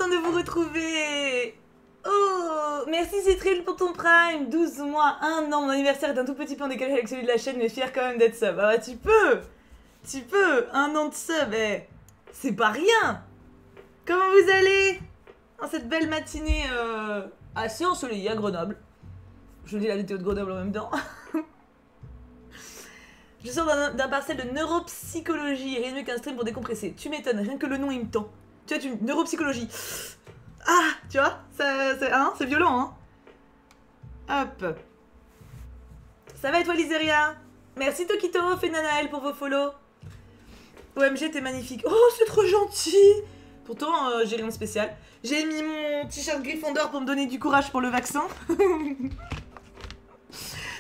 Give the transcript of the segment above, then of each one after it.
content de vous retrouver. Oh, merci Citril pour ton prime. 12 mois, 1 an, mon anniversaire est un tout petit peu en décalé avec celui de la chaîne, mais fier quand même d'être sub. Ah, tu peux, 1 an de sub, c'est pas rien. Comment vous allez en cette belle matinée assez ensoleillée à Grenoble? Je dis la météo de Grenoble en même temps. Je sors d'un parcelle de neuropsychologie, rien de mieux qu'un stream pour décompresser. Tu m'étonnes, rien que le nom il me tend. Tu vois, neuropsychologie. Ah, tu vois, c'est violent, hein. Hop. Ça va et toi, Liseria? Merci Tokito, Fenanaël pour vos follow. OMG, t'es magnifique. Oh, c'est trop gentil. Pourtant, j'ai rien de spécial. J'ai mis mon t-shirt Gryffondor pour me donner du courage pour le vaccin.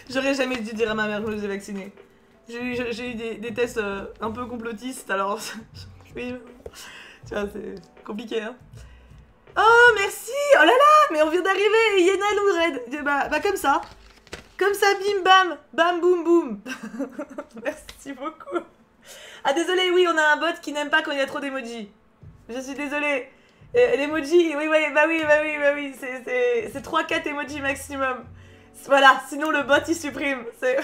J'aurais jamais dû dire à ma mère que je me faisais vacciner. J'ai eu des tests un peu complotistes, alors tu vois, c'est compliqué, hein. Oh, merci. Oh là là, mais on vient d'arriver. Yéna Lounred. Bah comme ça. Comme ça, bim bam. Bam boum boum. Merci beaucoup. Ah, désolé, oui, on a un bot qui n'aime pas quand il y a trop d'emojis. Je suis désolée. L'emoji, oui, c'est 3-4 emojis maximum. Voilà, sinon le bot il supprime. C'est...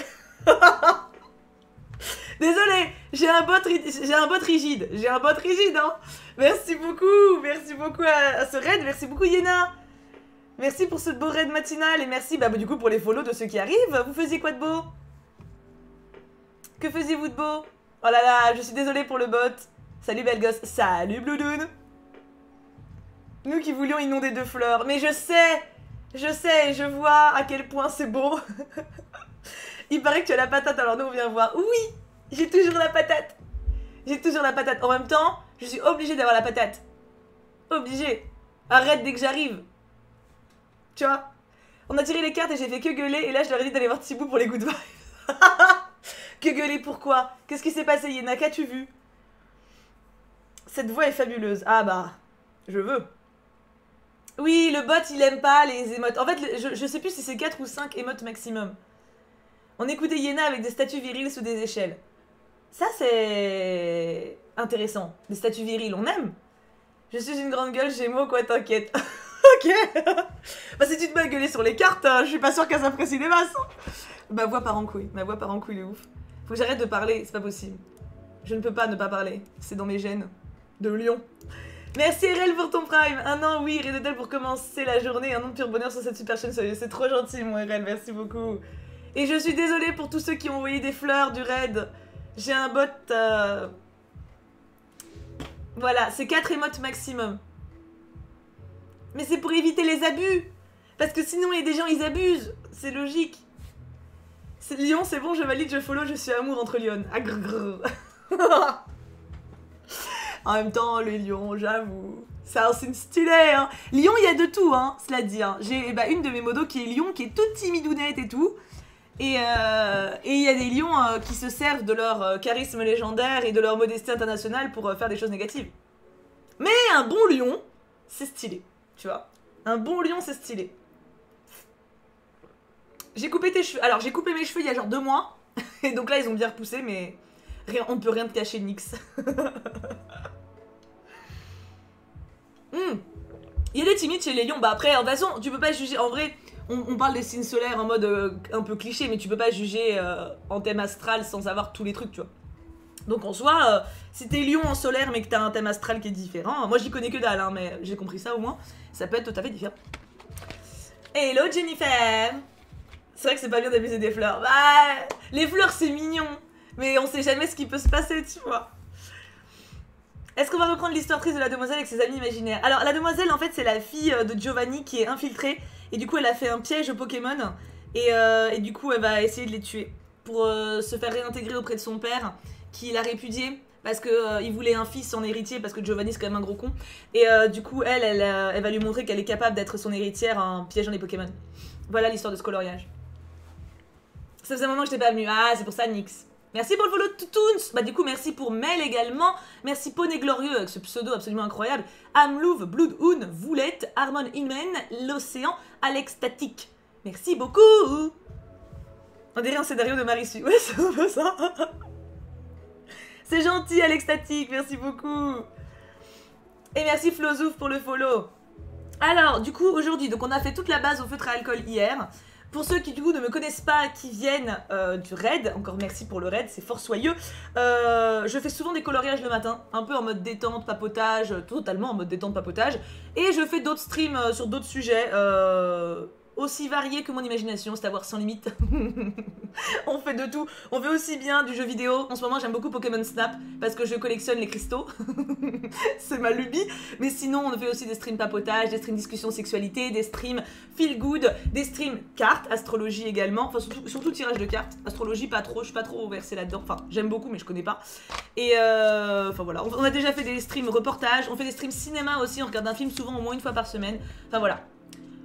Désolé, j'ai un bot rigide. J'ai un bot rigide, hein. Merci beaucoup à ce raid, merci beaucoup Yéna. Merci pour ce beau raid matinal et merci du coup pour les follow de ceux qui arrivent. Vous faisiez quoi de beau? Que faisiez-vous de beau? Oh là là, je suis désolée pour le bot. Salut belle gosse, salut Bloudoun. Nous qui voulions inonder de fleurs, mais je sais, je vois à quel point c'est beau. Il paraît que tu as la patate, alors nous on vient voir. Oui, j'ai toujours la patate. En même temps, je suis obligée d'avoir la patate. Obligée. Arrête dès que j'arrive. Tu vois? On a tiré les cartes et j'ai fait que gueuler. Et là, je leur ai dit d'aller voir Thibaut pour les good vibes. Que gueuler, pourquoi? Qu'est-ce qui s'est passé, Yéna? Qu'as-tu vu? Cette voix est fabuleuse. Ah bah, je veux. Oui, le bot, il aime pas les émotes. En fait, je sais plus si c'est 4 ou 5 émotes maximum. On écoutait Yéna avec des statues viriles sous des échelles. Ça, c'est intéressant. Des statues viriles, on aime. Je suis une grande gueule, Gémeaux, quoi, t'inquiète. Ok. Bah, si tu te mets à gueuler sur les cartes, je suis pas sûre qu'elle s'apprécie des masses. Ma voix part en couille de ouf. Faut que j'arrête de parler, c'est pas possible. Je ne peux pas ne pas parler. C'est dans mes gènes. De lion. Merci RL pour ton prime. 1 an, oui, Rededel pour commencer la journée. 1 an de pur bonheur sur cette super chaîne. C'est trop gentil, mon RL, merci beaucoup. Et je suis désolée pour tous ceux qui ont envoyé des fleurs du raid. J'ai un bot... Voilà, c'est 4 émotes maximum. Mais c'est pour éviter les abus. Parce que sinon, il y a des gens, ils abusent. C'est logique. Lyon, c'est bon, je valide, je follow, je suis amour entre Lyon. Ah, en même temps, les lions, j'avoue. Ça, c'est une stylée, hein. Lyon, il y a de tout, hein, cela dit. Hein. J'ai une de mes modos qui est Lyon, qui est toute timidounette et tout. Et il y a des lions qui se servent de leur charisme légendaire et de leur modestie internationale pour faire des choses négatives. Mais un bon lion, c'est stylé, tu vois. Un bon lion, c'est stylé. J'ai coupé tes cheveux. Alors, j'ai coupé mes cheveux il y a genre 2 mois. Et donc là, ils ont bien repoussé, mais on ne peut rien te cacher, Nix. Il y a des timides chez les lions. Bah après, de toute façon, tu peux pas juger. En vrai, on parle des signes solaires en mode un peu cliché, mais tu peux pas juger en thème astral sans savoir tous les trucs, tu vois. Donc en soi, si t'es lion en solaire mais que t'as un thème astral qui est différent, moi j'y connais que dalle, hein, mais j'ai compris ça au moins, ça peut être tout à fait différent. Hello Jennifer. C'est vrai que c'est pas bien d'abuser des fleurs. Bah, les fleurs c'est mignon, mais on sait jamais ce qui peut se passer, tu vois. Est-ce qu'on va reprendre l'histoire triste de la demoiselle avec ses amis imaginaires? Alors la demoiselle en fait c'est la fille de Giovanni qui est infiltrée et du coup elle a fait un piège aux Pokémon et du coup elle va essayer de les tuer pour se faire réintégrer auprès de son père qui l'a répudié parce que il voulait un fils en héritier parce que Giovanni c'est quand même un gros con et du coup elle va lui montrer qu'elle est capable d'être son héritière en piégeant les Pokémon. Voilà l'histoire de ce coloriage. Ça faisait un moment que je t'ai pas venu. Ah c'est pour ça Nix. Merci pour le follow Toutoons. Bah du coup merci pour Mel également. Merci Poney Glorieux avec ce pseudo absolument incroyable. Amlouve, Bloodhoon, Voulette, Harmon Inman, L'Océan, Alex Static. Merci beaucoup. On dirait un scénario de Marissu. Ouais c'est un peu ça. C'est gentil Alex Static, merci beaucoup. Et merci Flozouf pour le follow. Alors, du coup, aujourd'hui, donc on a fait toute la base au feutre à alcool hier. Pour ceux qui, du coup, ne me connaissent pas, qui viennent du raid, encore merci pour le raid, c'est fort soyeux. Je fais souvent des coloriages le matin, un peu en mode détente, papotage, totalement en mode détente, papotage. Et je fais d'autres streams sur d'autres sujets, aussi variés que mon imagination, c'est à voir sans limite. On fait de tout. On fait aussi bien du jeu vidéo. En ce moment, j'aime beaucoup Pokémon Snap parce que je collectionne les cristaux. C'est ma lubie. Mais sinon, on fait aussi des streams papotage, des streams discussion sexualité, des streams feel good, des streams cartes, astrologie également. Enfin, surtout tirage de cartes. Astrologie, pas trop. Je suis pas trop versée là-dedans. Enfin, j'aime beaucoup, mais je connais pas. Et enfin voilà. On a déjà fait des streams reportages. On fait des streams cinéma aussi. On regarde un film souvent au moins une fois par semaine. Enfin voilà.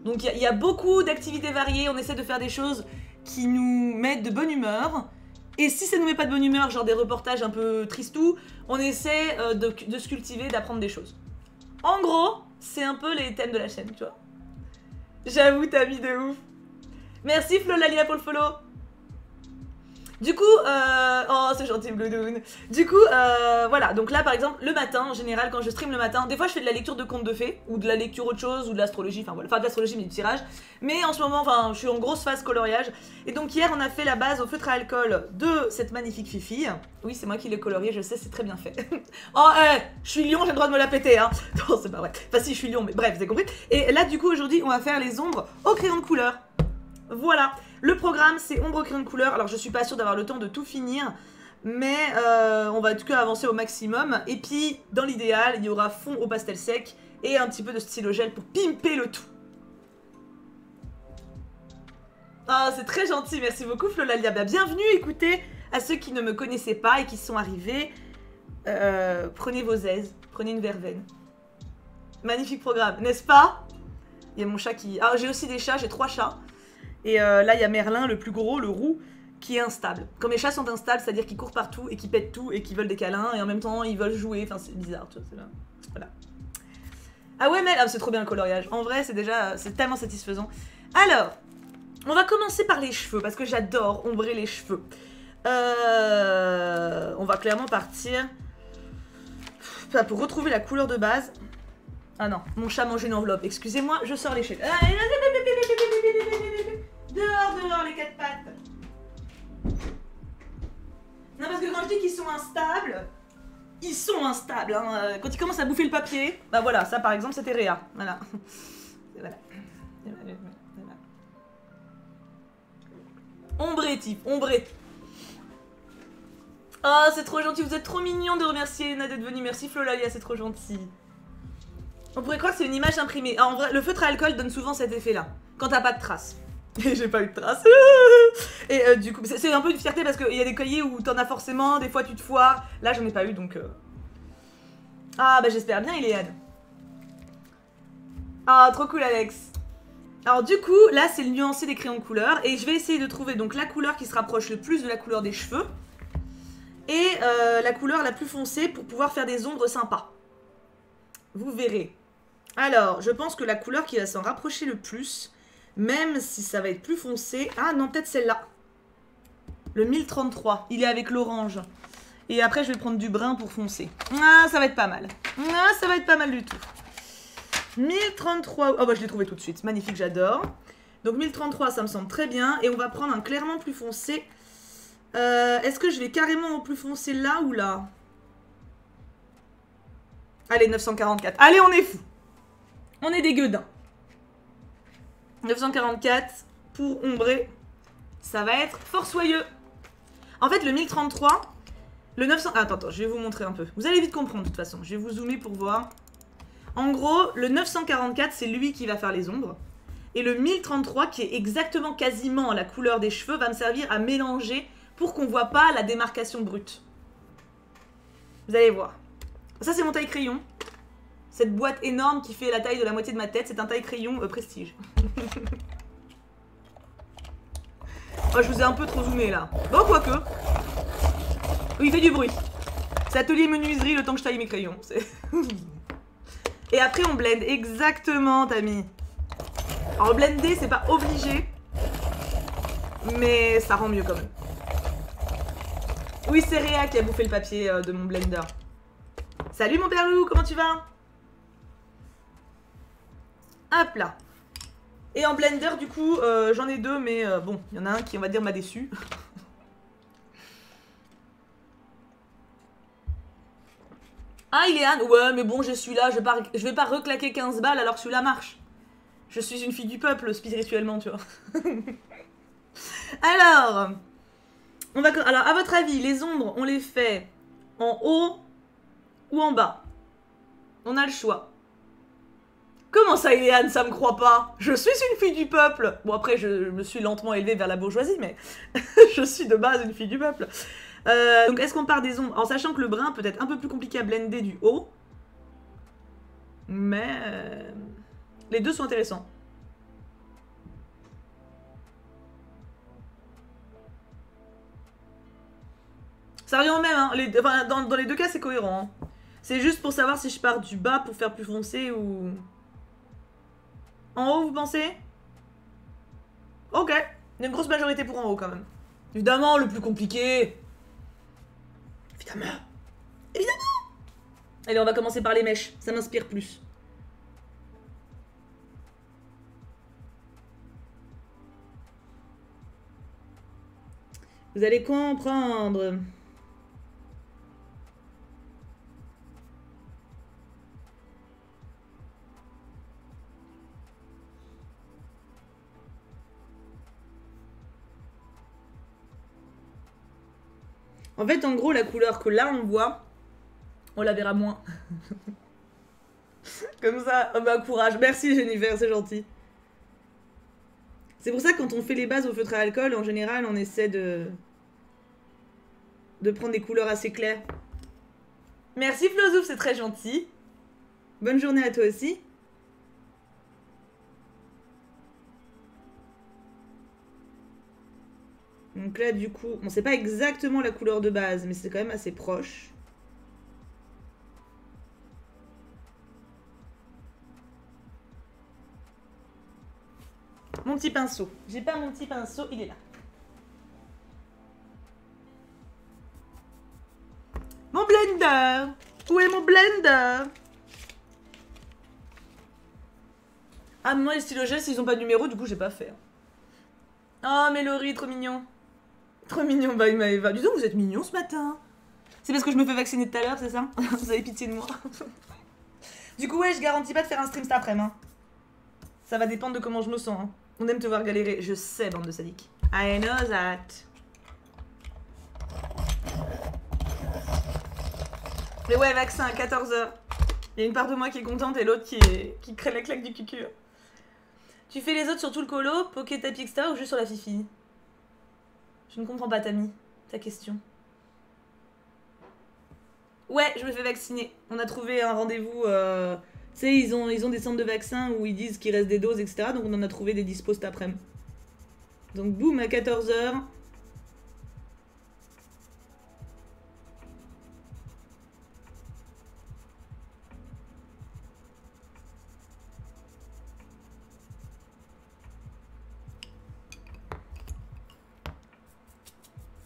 Donc il y a beaucoup d'activités variées, on essaie de faire des choses qui nous mettent de bonne humeur. Et si ça nous met pas de bonne humeur, genre des reportages un peu tristou, on essaie de se cultiver, d'apprendre des choses. En gros, c'est un peu les thèmes de la chaîne, tu vois. J'avoue, t'as mis de ouf. Merci Flo Lalia pour le follow. Du coup, oh c'est gentil Bloodoon. Du coup, voilà, donc là par exemple, le matin, en général, quand je stream le matin, des fois je fais de la lecture de contes de fées, ou de la lecture autre chose, ou de l'astrologie, enfin voilà, enfin de l'astrologie mais du tirage. Mais en ce moment, enfin, je suis en grosse phase coloriage. Et donc hier, on a fait la base au feutre à alcool de cette magnifique fifille. Oui, c'est moi qui l'ai coloriée, je sais, c'est très bien fait. Oh, je suis lion, j'ai le droit de me la péter, hein. Non, c'est pas vrai. Enfin si, je suis lion, mais bref, vous avez compris. Et là, du coup, aujourd'hui, on va faire les ombres au crayon de couleur. Voilà. Le programme, c'est ombre au crayon de couleur. Alors, je suis pas sûre d'avoir le temps de tout finir, mais on va en tout cas avancer au maximum. Et puis, dans l'idéal, il y aura fond au pastel sec et un petit peu de stylo gel pour pimper le tout. Ah, c'est très gentil. Merci beaucoup, Flolalia. Bienvenue, écoutez, à ceux qui ne me connaissaient pas et qui sont arrivés. Prenez vos aises, prenez une verveine. Magnifique programme, n'est-ce pas? Il y a mon chat qui... Ah, j'ai aussi des chats, j'ai 3 chats. Et là, il y a Merlin, le plus gros, le roux, qui est instable. Quand mes chats sont instables, c'est-à-dire qu'ils courent partout et qu'ils pètent tout et qu'ils veulent des câlins et en même temps, ils veulent jouer. Enfin, c'est bizarre, tu vois, c'est là. Voilà. Ah ouais, mais ah, c'est trop bien le coloriage. En vrai, c'est déjà... c'est tellement satisfaisant. Alors, on va commencer par les cheveux, parce que j'adore ombrer les cheveux. On va clairement partir... pour retrouver la couleur de base... Ah non, mon chat mange une enveloppe. Excusez-moi, je sors l'échelle. Dehors, les 4 pattes. Non, parce que quand je dis qu'ils sont instables, ils sont instables. Hein. Quand ils commencent à bouffer le papier, bah voilà, ça par exemple, c'était Réa. Voilà. Voilà. Ombré, type, ombré. Oh, c'est trop gentil, vous êtes trop mignon de remercier Ena d'être venue. Merci Flolalia, c'est trop gentil. On pourrait croire que c'est une image imprimée. Ah, en vrai, le feutre à alcool donne souvent cet effet-là. Quand t'as pas de traces. Et j'ai pas eu de traces. Et du coup, c'est un peu une fierté parce qu'il y a des cahiers où t'en as forcément, des fois tu te foires. Là, j'en ai pas eu donc. Ah, bah j'espère bien, Iléane. Ah, trop cool, Alex. Alors, du coup, là, c'est le nuancé des crayons de couleur. Et je vais essayer de trouver donc la couleur qui se rapproche le plus de la couleur des cheveux. Et la couleur la plus foncée pour pouvoir faire des ombres sympas. Vous verrez. Alors, je pense que la couleur qui va s'en rapprocher le plus, même si ça va être plus foncé... Ah non, peut-être celle-là. Le 1033, il est avec l'orange. Et après, je vais prendre du brun pour foncer. Ah, ça va être pas mal. Ah, ça va être pas mal du tout. 1033... Oh bah, je l'ai trouvé tout de suite. Magnifique, j'adore. Donc 1033, ça me semble très bien. Et on va prendre un clairement plus foncé. Est-ce que je vais carrément au plus foncé là ou là? Allez, 944. Allez, on est fou. On est des gueudins. 944 pour ombrer. Ça va être fort soyeux. En fait, le 1033, le 900... Attends, je vais vous montrer un peu. Vous allez vite comprendre, de toute façon. Je vais vous zoomer pour voir. En gros, le 944, c'est lui qui va faire les ombres. Et le 1033, qui est exactement quasiment la couleur des cheveux, va me servir à mélanger pour qu'on ne voit pas la démarcation brute. Vous allez voir. Ça, c'est mon taille-crayon. Cette boîte énorme qui fait la taille de la moitié de ma tête, c'est un taille-crayon prestige. Oh, je vous ai un peu trop zoomé là. Bon, quoique. Oui, il fait du bruit. C'est atelier menuiserie le temps que je taille mes crayons. Et après, on blende. Exactement, Tammy. Alors, blender, c'est pas obligé. Mais ça rend mieux quand même. Oui, c'est Réa qui a bouffé le papier de mon blender. Salut mon père loup, comment tu vas? Hop là. Et en blender, du coup, j'en ai deux, mais bon, il y en a un qui, on va dire, m'a déçu. Ah, il est Anne. Ouais, mais bon, je suis là, je vais pas reclaquer 15 balles alors que celui-là marche. Je suis une fille du peuple, spirituellement, tu vois. Alors, alors, à votre avis, les ombres, on les fait en haut ou en bas? On a le choix. Comment ça, Iléane, ça me croit pas? Je suis une fille du peuple. Bon, après, je me suis lentement élevée vers la bourgeoisie, mais je suis de base une fille du peuple. Donc, est-ce qu'on part des ombres? En sachant que le brun peut être un peu plus compliqué à blender du haut. Mais les deux sont intéressants. Ça revient au même, hein. Enfin, dans les deux cas, c'est cohérent. Hein. C'est juste pour savoir si je pars du bas pour faire plus foncé ou... En haut, vous pensez? Ok. Il y a une grosse majorité pour en haut, quand même. Évidemment, le plus compliqué. Évidemment. Évidemment. Allez, on va commencer par les mèches. Ça m'inspire plus. Vous allez comprendre. En fait, en gros, la couleur que là, on voit, on la verra moins. Comme ça, oh bah, courage. Merci, Jennifer, c'est gentil. C'est pour ça que quand on fait les bases au feutre à alcool, en général, on essaie de prendre des couleurs assez claires. Merci, Flozouf, c'est très gentil. Bonne journée à toi aussi. Donc là, du coup, bon, c'est pas exactement la couleur de base, mais c'est quand même assez proche. Mon petit pinceau. J'ai pas mon petit pinceau, il est là. Mon blender. Où est mon blender? Ah, moi, les stylos gel, s'ils ont pas de numéro, du coup, j'ai pas fait. Oh, mais Laurie, trop mignon. Trop mignon, bah, Maëva. Dis donc, vous êtes mignon ce matin. C'est parce que je me fais vacciner tout à l'heure, c'est ça? Vous avez pitié de moi. Du coup, ouais, je garantis pas de faire un stream cet après-midi. Hein. Ça va dépendre de comment je me sens. Hein. On aime te voir galérer. Je sais, bande de sadiques. I know that. Mais ouais, vaccin à 14h. Il y a une part de moi qui est contente et l'autre qui crée la claque du cucu. Tu fais les autres sur tout le colo, Poké Tapis, etc. ou juste sur la fifi? Je ne comprends pas, Tammy, ta question. Ouais, je me fais vacciner. On a trouvé un rendez-vous. Tu sais, ils ont des centres de vaccins où ils disent qu'il reste des doses, etc. Donc on en a trouvé des dispos cet après-midi. Donc boum, à 14h.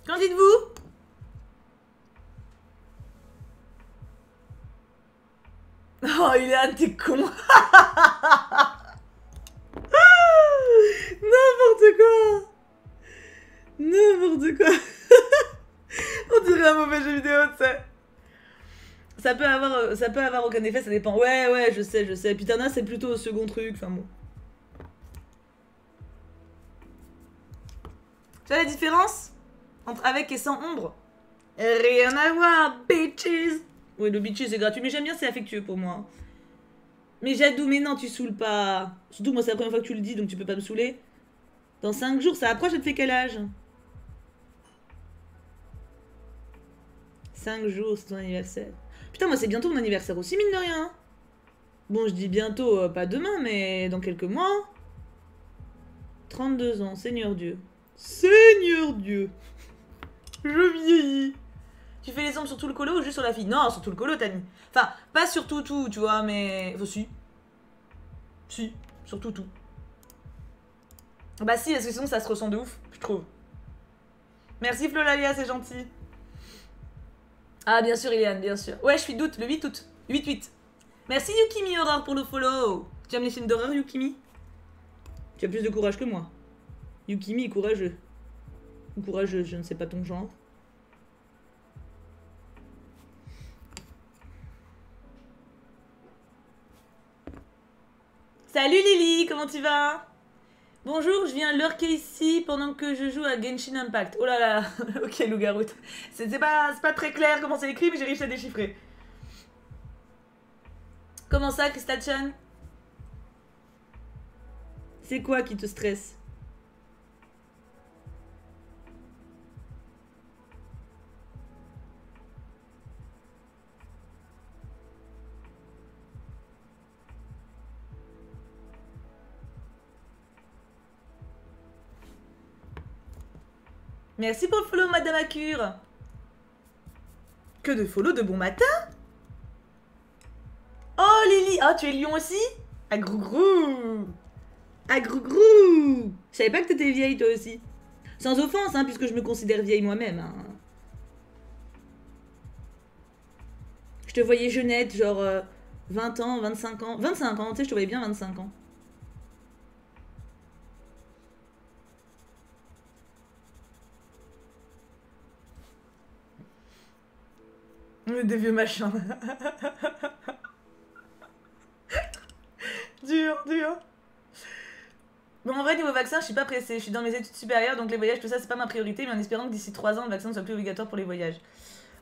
Qu'en dites-vous? Oh, Ilan, t'es con. N'importe quoi. N'importe quoi. On dirait un mauvais jeu vidéo, tu sais. Ça peut avoir aucun effet, ça dépend. Ouais, je sais. Pitana, c'est plutôt au second truc, enfin bon. Tu vois la différence entre avec et sans ombre? Rien à voir, bitches. Oui, le bitches c'est gratuit, mais j'aime bien, c'est affectueux pour moi. Mais Jadou, mais non, tu saoules pas. Surtout, moi, c'est la première fois que tu le dis, donc tu peux pas me saouler. Dans 5 jours, ça approche, elle te fait quel âge? 5 jours, c'est ton anniversaire. Putain, moi, c'est bientôt mon anniversaire aussi, mine de rien. Bon, je dis bientôt, pas demain, mais dans quelques mois. 32 ans, Seigneur Dieu. Seigneur Dieu. Je vieillis. Tu fais les ombres sur tout le colo ou juste sur la fille? Non, sur tout le colo, Tani. Enfin, pas sur tout, tu vois, mais... Enfin, si. Si, sur tout. Bah si, parce que sinon ça se ressent de ouf, je trouve. Merci Flolalia, c'est gentil. Ah, bien sûr, Iliane, bien sûr. Ouais, je suis d'août, le 8 août. 8-8. Merci Yuki Miura pour le follow. Tu aimes les films d'horreur, Yukimi? Tu as plus de courage que moi. Yukimi est courageux. Ou courageux, je ne sais pas ton genre. Salut Lily, comment tu vas? Bonjour, je viens lurker ici pendant que je joue à Genshin Impact. Oh là là, ok loup-garou. C'est pas très clair comment c'est écrit, mais j'ai réussi à déchiffrer. Comment ça, Crystal-chan? C'est quoi qui te stresse? Merci pour le follow, Madame Accure. Que de follow de bon matin. Oh, Lily. Oh, tu es lion aussi? Ah, grou-grou. Ah, grou-grou. Je savais pas que t'étais vieille, toi aussi. Sans offense, hein, puisque je me considère vieille moi-même. Hein. Je te voyais jeunette, genre 20 ans, 25 ans. 25 ans, tu sais, je te voyais bien 25 ans. Des vieux machins. Dur, dur. Bon, en vrai, niveau vaccin, je suis pas pressée. Je suis dans mes études supérieures, donc les voyages, tout ça, c'est pas ma priorité, mais en espérant que d'ici 3 ans, le vaccin ne soit plus obligatoire pour les voyages.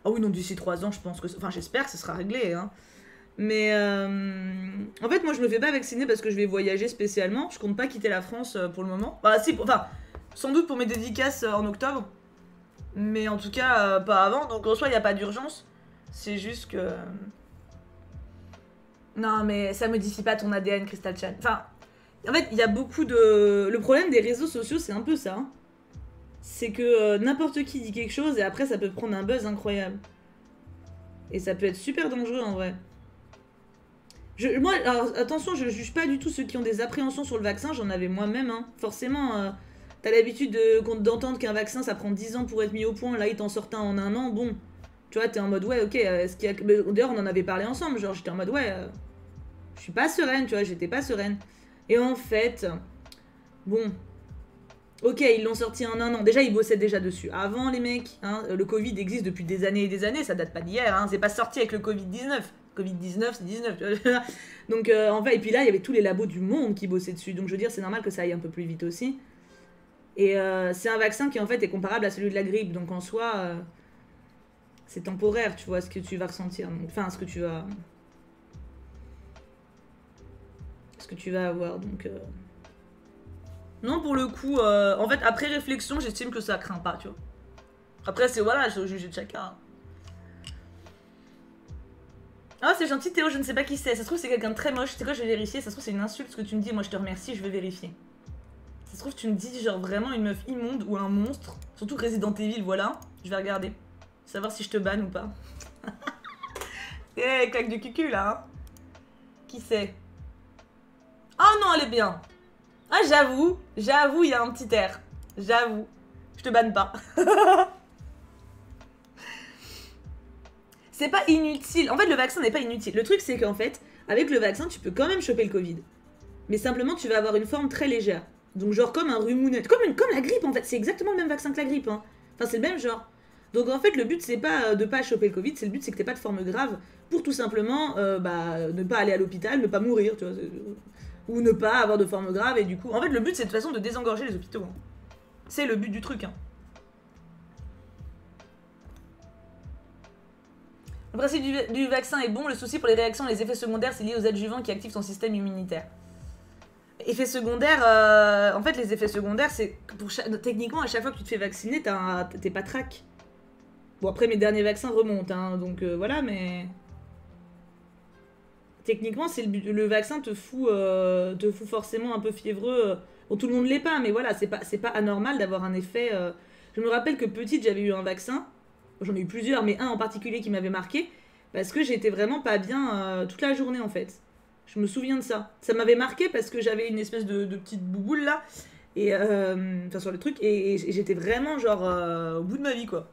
Ah oui, non, d'ici 3 ans, je pense que... Enfin, j'espère que ce sera réglé, hein. Mais en fait, moi, je me fais pas vacciner parce que je vais voyager spécialement. Je compte pas quitter la France pour le moment. Bah, si, enfin, sans doute pour mes dédicaces en octobre. Mais en tout cas, pas avant. Donc, en soi, il n'y a pas d'urgence. C'est juste que... Non, mais ça modifie pas ton ADN, Crystal-chan. Enfin, en fait, il y a beaucoup de... Le problème des réseaux sociaux, c'est un peu ça. Hein. C'est que n'importe qui dit quelque chose et après, ça peut prendre un buzz incroyable. Et ça peut être super dangereux, en vrai. Moi, alors, attention, je juge pas du tout ceux qui ont des appréhensions sur le vaccin. J'en avais moi-même, hein. Forcément, t'as l'habitude d'entendre qu'un vaccin, ça prend 10 ans pour être mis au point. Là, il t'en sort un en un an. Bon, tu vois, t'es en mode, ouais, ok, est-ce qu'il y a... D'ailleurs, on en avait parlé ensemble. Genre, j'étais en mode, ouais, je suis pas sereine, tu vois, j'étais pas sereine. Et en fait, bon, ok, ils l'ont sorti en un an. Déjà, ils bossaient déjà dessus. Avant, les mecs, hein, le Covid existe depuis des années et des années. Ça date pas d'hier, hein. C'est pas sorti avec le Covid-19. Covid-19, c'est 19, tu vois. Donc, en fait, et puis là, il y avait tous les labos du monde qui bossaient dessus. Donc, je veux dire, c'est normal que ça aille un peu plus vite aussi. Et c'est un vaccin qui, en fait, est comparable à celui de la grippe. Donc, en soi, c'est temporaire, tu vois, ce que tu vas ressentir. Donc, enfin, ce que tu vas... Ce que tu vas avoir, donc... Non, pour le coup, en fait, après réflexion, j'estime que ça craint pas, tu vois. Après, c'est voilà, c'est au jugé de chacun. Ah, c'est gentil Théo, je ne sais pas qui c'est. Ça se trouve, c'est quelqu'un de très moche. C'est quoi, je vais vérifier. Ça se trouve, c'est une insulte ce que tu me dis. Moi, je te remercie, je vais vérifier. Ça se trouve, tu me dis genre vraiment une meuf immonde ou un monstre. Surtout Resident Evil, voilà. Je vais regarder. Savoir si je te banne ou pas. Eh, claque du cucu là. Hein. Qui c'est? Oh non, elle est bien. Ah, j'avoue, il y a un petit air. J'avoue. Je te banne pas. C'est pas inutile. En fait, le vaccin n'est pas inutile. Le truc, c'est qu'en fait, avec le vaccin, tu peux quand même choper le Covid. Mais simplement, tu vas avoir une forme très légère. Donc, genre comme un rhume-mounette. Comme la grippe, en fait. C'est exactement le même vaccin que la grippe. Hein. Enfin, c'est le même genre. Donc, en fait, le but, c'est pas de pas choper le Covid. C'est le but, c'est que t'aies pas de forme grave. Pour tout simplement, ne pas aller à l'hôpital, ne pas mourir, tu vois. Ou ne pas avoir de forme grave. Et du coup, en fait, le but, c'est de toute façon de désengorger les hôpitaux. Hein. C'est le but du truc. Hein. Le principe du vaccin est bon, le souci pour les réactions et les effets secondaires, c'est lié aux adjuvants qui activent ton système immunitaire. Effets secondaires, en fait, les effets secondaires, c'est que techniquement, à chaque fois que tu te fais vacciner, t'es pas trac. Bon, après, mes derniers vaccins remontent, hein, donc voilà, mais... Techniquement, c'est le vaccin te fout forcément un peu fiévreux. Bon, tout le monde l'est pas, mais voilà, c'est pas anormal d'avoir un effet... Je me rappelle que petite, j'avais eu un vaccin... J'en ai eu plusieurs, mais un en particulier qui m'avait marqué, parce que j'étais vraiment pas bien toute la journée en fait. Je me souviens de ça. Ça m'avait marqué parce que j'avais une espèce de petite bouboule là, et enfin sur le truc, et j'étais vraiment genre au bout de ma vie quoi.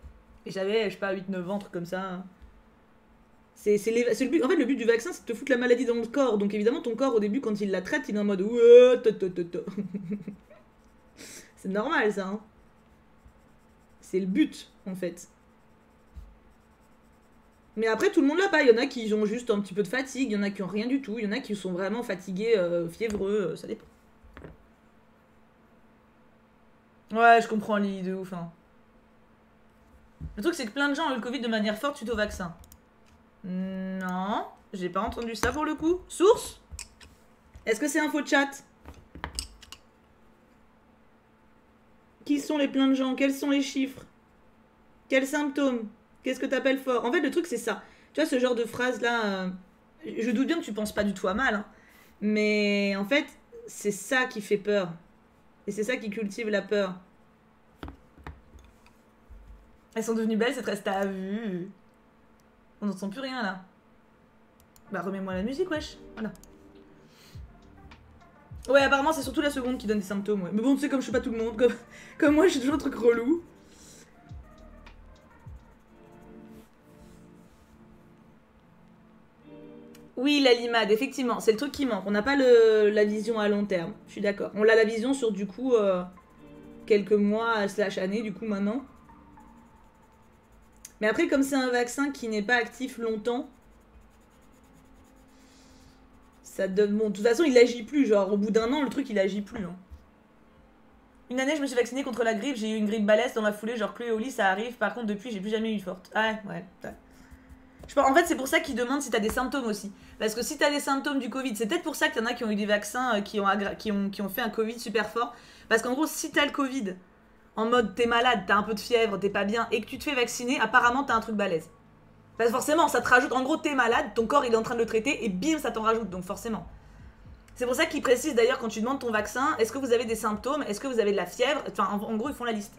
Et j'avais, je sais pas, 8-9 ans, truc comme ça. C'est le but. En fait, le but du vaccin, c'est de te foutre la maladie dans le corps. Donc évidemment, ton corps, au début, quand il la traite, il est en mode ouais, c'est normal, ça. Hein. C'est le but, en fait. Mais après, tout le monde l'a pas. Il y en a qui ont juste un petit peu de fatigue, il y en a qui ont rien du tout, il y en a qui sont vraiment fatigués, fiévreux, ça dépend. Ouais, je comprends Lily de ouf. Hein. Le truc, c'est que plein de gens ont eu le Covid de manière forte suite au vaccin. Non, j'ai pas entendu ça pour le coup. Source? Est-ce que c'est info chat? Qui sont les pleins de gens? Quels sont les chiffres? Quels symptômes? Qu'est-ce que t'appelles fort? En fait, le truc, c'est ça. Tu vois, ce genre de phrase-là, je doute bien que tu penses pas du tout à mal. Hein. Mais en fait, c'est ça qui fait peur. Et c'est ça qui cultive la peur. Elles sont devenues belles, cette reste à vue. On n'entend plus rien, là. Bah, remets-moi la musique, wesh. Voilà. Ouais, apparemment, c'est surtout la seconde qui donne des symptômes, ouais. Mais bon, tu sais, comme je suis pas tout le monde, comme moi, j'ai toujours un truc relou. Oui, la limade, effectivement, c'est le truc qui manque. On n'a pas la vision à long terme, je suis d'accord. On a la vision sur, du coup, quelques mois / années, du coup, maintenant. Mais après, comme c'est un vaccin qui n'est pas actif longtemps, ça donne... Bon, de toute façon, il agit plus. Genre, au bout d'un an, le truc, il agit plus. Hein. Une année, je me suis vaccinée contre la grippe. J'ai eu une grippe balèze dans la foulée. Genre, Chloé au lit, ça arrive. Par contre, depuis, j'ai plus jamais eu forte. Ah ouais. En fait, c'est pour ça qu'ils demandent si t'as des symptômes aussi. Parce que si t'as des symptômes du Covid, c'est peut-être pour ça qu'il y en a qui ont eu des vaccins qui ont fait un Covid super fort. Parce qu'en gros, si t'as le Covid, en mode t'es malade, t'as un peu de fièvre, t'es pas bien, et que tu te fais vacciner, apparemment t'as un truc balèze. Parce que forcément, ça te rajoute. En gros, t'es malade, ton corps il est en train de le traiter, et bim, ça t'en rajoute. Donc forcément. C'est pour ça qu'ils précisent d'ailleurs quand tu demandes ton vaccin, est-ce que vous avez des symptômes, est-ce que vous avez de la fièvre. Enfin, en gros, ils font la liste.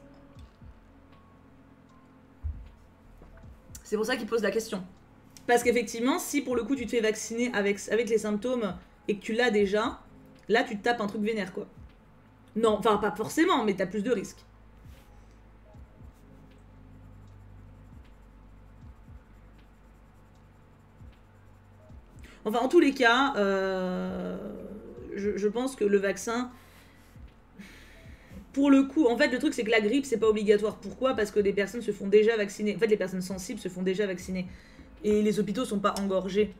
C'est pour ça qu'ils posent la question. Parce qu'effectivement, si pour le coup tu te fais vacciner avec les symptômes et que tu l'as déjà, là tu te tapes un truc vénère quoi. Non, enfin pas forcément, mais t'as plus de risques. Enfin, en tous les cas, je pense que le vaccin, pour le coup, en fait, le truc c'est que la grippe c'est pas obligatoire. Pourquoi? Parce que les personnes se font déjà vacciner. En fait, les personnes sensibles se font déjà vacciner. Et les hôpitaux sont pas engorgés.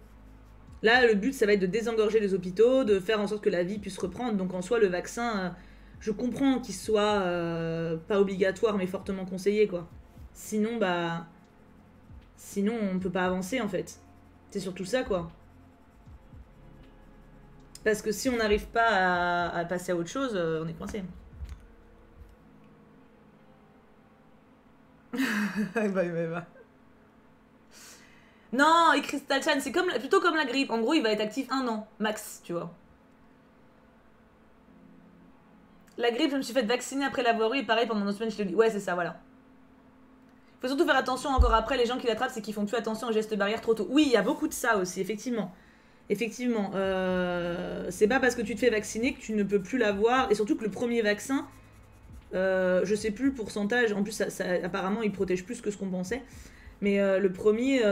Là, le but, ça va être de désengorger les hôpitaux, de faire en sorte que la vie puisse reprendre. Donc, en soi, le vaccin, je comprends qu'il soit pas obligatoire, mais fortement conseillé, quoi. Sinon, sinon, on peut pas avancer, en fait. C'est surtout ça, quoi. Parce que si on n'arrive pas à passer à autre chose, on est coincé. bah. Non, et Crystal Chan, c'est plutôt comme la grippe. En gros, il va être actif 1 an, max, tu vois. La grippe, je me suis fait vacciner après l'avoir eu, et pareil pendant 2 semaines, je te dis. Ouais, c'est ça, voilà. Faut surtout faire attention encore après, les gens qui l'attrapent, c'est qu'ils font plus attention aux gestes barrières trop tôt. Oui, il y a beaucoup de ça aussi, effectivement. Effectivement, c'est pas parce que tu te fais vacciner que tu ne peux plus l'avoir, et surtout que le premier vaccin, je sais plus le pourcentage, en plus apparemment il protège plus que ce qu'on pensait, mais le premier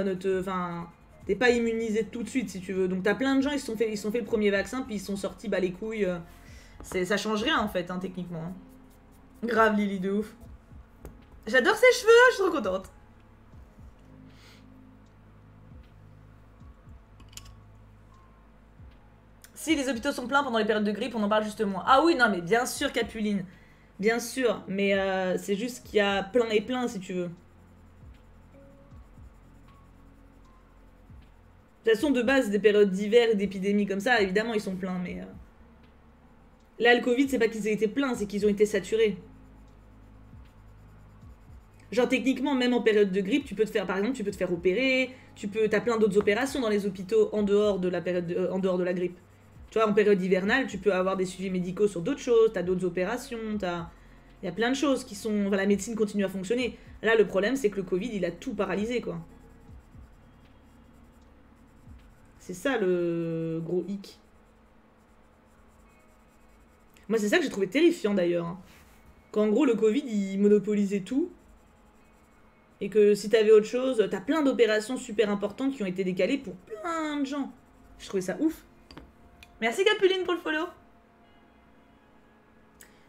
t'es pas immunisé tout de suite si tu veux. Donc t'as plein de gens, ils se sont fait le premier vaccin, puis ils sont sortis les couilles. Ça change rien en fait, hein, techniquement. Hein. Grave Lily de ouf. J'adore ses cheveux, je suis trop contente. Si les hôpitaux sont pleins pendant les périodes de grippe, on en parle justement. Ah oui, non mais bien sûr Capuline. Bien sûr, mais c'est juste qu'il y a plein et plein si tu veux. De toute façon, de base, des périodes d'hiver et d'épidémies comme ça, évidemment, ils sont pleins, mais... Là, le Covid, c'est pas qu'ils aient été pleins, c'est qu'ils ont été saturés. Genre, techniquement, même en période de grippe, tu peux te faire, par exemple, tu peux te faire opérer, t'as plein d'autres opérations dans les hôpitaux en dehors de la période en dehors de la grippe. Tu vois, en période hivernale, tu peux avoir des suivis médicaux sur d'autres choses, t'as d'autres opérations, il y a plein de choses qui sont... Enfin, la médecine continue à fonctionner. Là, le problème, c'est que le Covid, il a tout paralysé, quoi. C'est ça, le gros hic. Moi, c'est ça que j'ai trouvé terrifiant, d'ailleurs. Hein. Quand, en gros, le Covid, il monopolisait tout. Et que si t'avais autre chose, t'as plein d'opérations super importantes qui ont été décalées pour plein de gens. Je trouvais ça ouf. Merci Capuline pour le follow.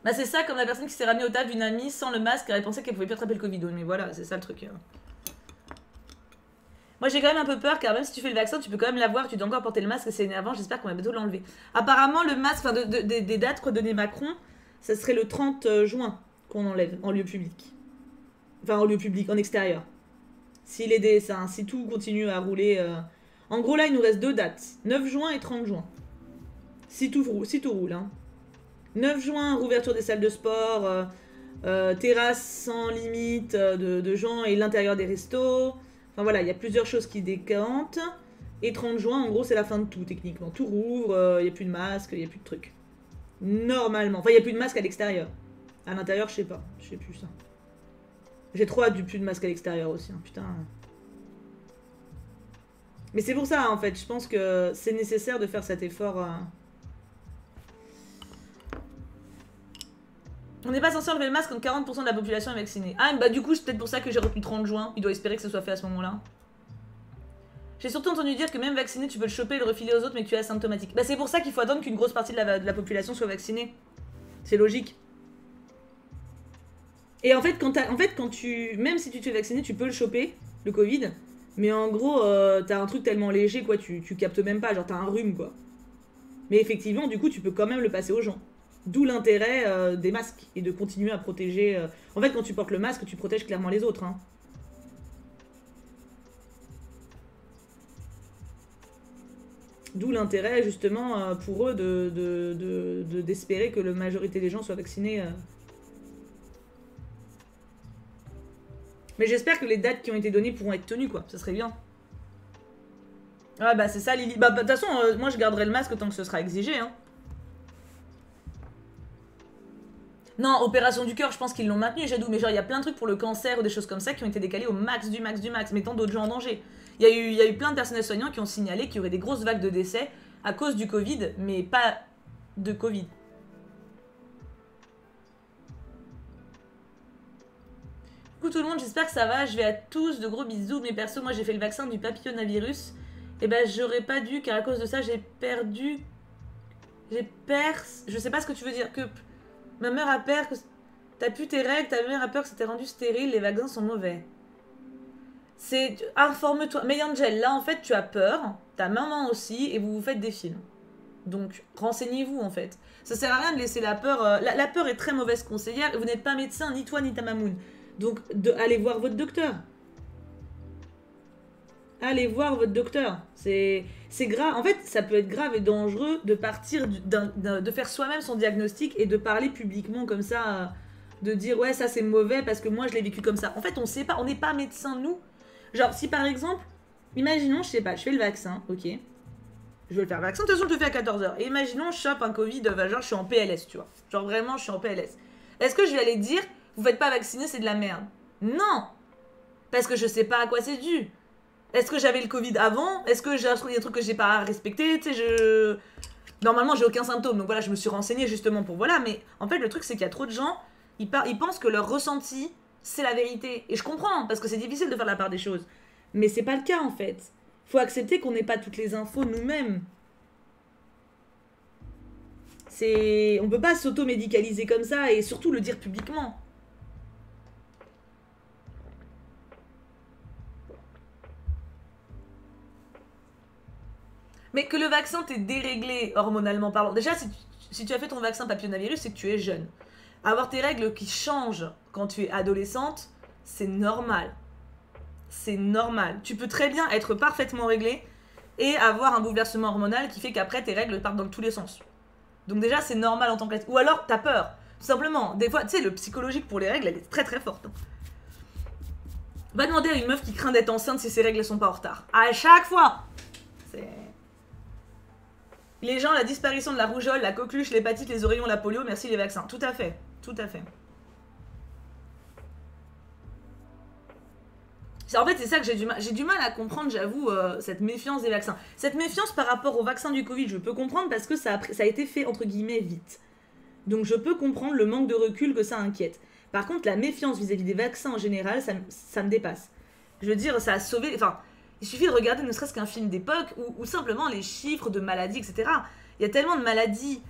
Bah c'est ça, comme la personne qui s'est ramenée au taf d'une amie sans le masque, elle pensait qu'elle pouvait plus attraper le Covid. Mais voilà, c'est ça le truc. Moi j'ai quand même un peu peur car même si tu fais le vaccin, tu peux quand même l'avoir, tu dois encore porter le masque, c'est énervant, j'espère qu'on va bientôt l'enlever. Apparemment le masque, enfin des dates redonnées Macron, ça serait le 30 juin qu'on enlève en lieu public. Enfin en lieu public, en extérieur. Si tout continue à rouler... En gros là il nous reste 2 dates, 9 juin et 30 juin. Si tout roule. Hein. 9 juin, rouverture des salles de sport, terrasse sans limite de gens et l'intérieur des restos. Enfin voilà, il y a plusieurs choses qui décantent. Et 30 juin, en gros, c'est la fin de tout, techniquement. Tout rouvre, il n'y a plus de masque, il n'y a plus de trucs. Normalement. Enfin, il n'y a plus de masque à l'extérieur. À l'intérieur, je sais pas. Je sais plus ça. J'ai trop hâte du plus de masque à l'extérieur aussi. Hein, putain. Mais c'est pour ça, en fait. Je pense que c'est nécessaire de faire cet effort. On n'est pas censé enlever le masque quand 40% de la population est vaccinée. Ah, bah du coup, c'est peut-être pour ça que j'ai retenu 30 juin. Il doit espérer que ce soit fait à ce moment-là. J'ai surtout entendu dire que même vacciné, tu peux le choper et le refiler aux autres, mais que tu es asymptomatique. Bah c'est pour ça qu'il faut attendre qu'une grosse partie de la population soit vaccinée. C'est logique. Et en fait, même si tu te fais vacciner, tu peux le choper, le Covid. Mais en gros, t'as un truc tellement léger, quoi, tu captes même pas, genre t'as un rhume, quoi. Mais effectivement, du coup, tu peux quand même le passer aux gens. D'où l'intérêt des masques et de continuer à protéger... En fait, quand tu portes le masque, tu protèges clairement les autres. Hein. D'où l'intérêt, justement, pour eux d'espérer que la majorité des gens soient vaccinés. Mais j'espère que les dates qui ont été données pourront être tenues, quoi. Ça serait bien. Ouais, bah c'est ça, Lily. Bah, de toute façon, moi, je garderai le masque tant que ce sera exigé, hein. Non, opération du cœur, je pense qu'ils l'ont maintenu, Jadou, mais genre il y a plein de trucs pour le cancer ou des choses comme ça qui ont été décalés au max du max du max, mettant d'autres gens en danger. Il y a eu plein de personnels soignants qui ont signalé qu'il y aurait des grosses vagues de décès à cause du Covid, mais pas de Covid. Coucou tout le monde, j'espère que ça va, je vais à tous, de gros bisous, mais perso, moi j'ai fait le vaccin du papillomavirus, et ben j'aurais pas dû, car à cause de ça j'ai perdu... Je sais pas ce que tu veux dire, que... Ma mère a peur que... T'as plus tes règles, ta mère a peur que ça t'ait rendu stérile, les vaccins sont mauvais. C'est... Informe-toi. Mais Angel, là en fait tu as peur, ta maman aussi, et vous vous faites des films. Donc renseignez-vous en fait. Ça sert à rien de laisser la peur... La peur est très mauvaise conseillère, et vous n'êtes pas médecin, ni toi ni ta mamoun. Donc allez voir votre docteur. Allez voir votre docteur. C'est grave. En fait, ça peut être grave et dangereux de partir, de faire soi-même son diagnostic et de parler publiquement comme ça, de dire ouais ça c'est mauvais parce que moi je l'ai vécu comme ça. En fait, on sait pas, on n'est pas médecin nous. Genre si par exemple, imaginons, je sais pas, je fais le vaccin, ok. Je vais le faire le vaccin, de toute façon je le fais à 14h. Et imaginons je chope un Covid, genre je suis en PLS, tu vois. Genre vraiment je suis en PLS. Est-ce que je vais aller dire vous faites pas vacciner, c'est de la merde? Non. Parce que je sais pas à quoi c'est dû. Est-ce que j'avais le Covid avant? Est-ce que j'ai des trucs que j'ai pas respectés? Tu sais, normalement, j'ai aucun symptôme. Donc voilà, je me suis renseignée justement pour voilà. Mais en fait, le truc, c'est qu'il y a trop de gens, ils pensent que leur ressenti, c'est la vérité. Et je comprends, parce que c'est difficile de faire la part des choses. Mais c'est pas le cas, en fait. Faut accepter qu'on n'ait pas toutes les infos nous-mêmes. On peut pas s'auto-médicaliser comme ça et surtout le dire publiquement. Mais que le vaccin t'est déréglé hormonalement parlant. Déjà, si tu as fait ton vaccin papillomavirus, c'est que tu es jeune. Avoir tes règles qui changent quand tu es adolescente, c'est normal. C'est normal. Tu peux très bien être parfaitement réglée et avoir un bouleversement hormonal qui fait qu'après tes règles partent dans tous les sens. Donc déjà, c'est normal en tant qu'être. Ou alors, t'as peur. Tout simplement. Des fois, tu sais, le psychologique pour les règles, elle est très très forte. Va demander à une meuf qui craint d'être enceinte si ses règles sont pas en retard. À chaque fois. C'est... Les gens, la disparition de la rougeole, la coqueluche, l'hépatite, les oreillons, la polio, merci les vaccins. Tout à fait. Tout à fait. En fait, c'est ça que j'ai du mal à comprendre, j'avoue, cette méfiance des vaccins. Cette méfiance par rapport au vaccin du Covid, je peux comprendre parce que ça a été fait, entre guillemets, vite. Donc je peux comprendre le manque de recul que ça inquiète. Par contre, la méfiance vis-à-vis des vaccins en général, ça me dépasse. Je veux dire, ça a sauvé... Enfin, il suffit de regarder ne serait-ce qu'un film d'époque ou simplement les chiffres de maladies, etc. Il y a tellement de maladies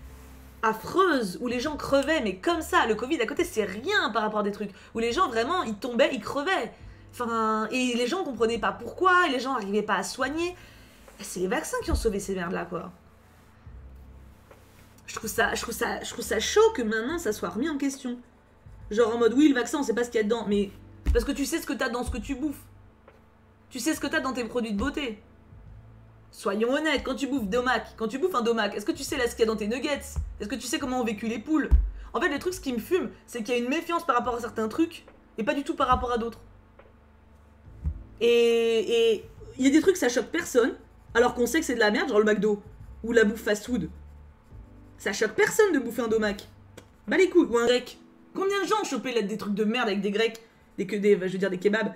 affreuses où les gens crevaient, mais comme ça, le Covid à côté, c'est rien par rapport à des trucs. Où les gens, vraiment, ils tombaient, ils crevaient. Enfin, et les gens comprenaient pas pourquoi, et les gens n'arrivaient pas à soigner. C'est les vaccins qui ont sauvé ces merdes-là, quoi. Je trouve ça chaud que maintenant ça soit remis en question. Genre en mode oui, le vaccin, on sait pas ce qu'il y a dedans, mais parce que tu sais ce que t'as dans ce que tu bouffes. Tu sais ce que t'as dans tes produits de beauté. Soyons honnêtes, quand tu bouffes un domac, est-ce que tu sais là ce qu'il y a dans tes nuggets? Est-ce que tu sais comment ont vécu les poules? En fait, le truc, ce qui me fume, c'est qu'il y a une méfiance par rapport à certains trucs, et pas du tout par rapport à d'autres. Et il y a des trucs, ça choque personne, alors qu'on sait que c'est de la merde, genre le McDo, ou la bouffe fast-food. Ça choque personne de bouffer un domac. Bah les couilles, ou un grec. Combien de gens ont chopé là, des trucs de merde avec des grecs, je veux dire des kebabs.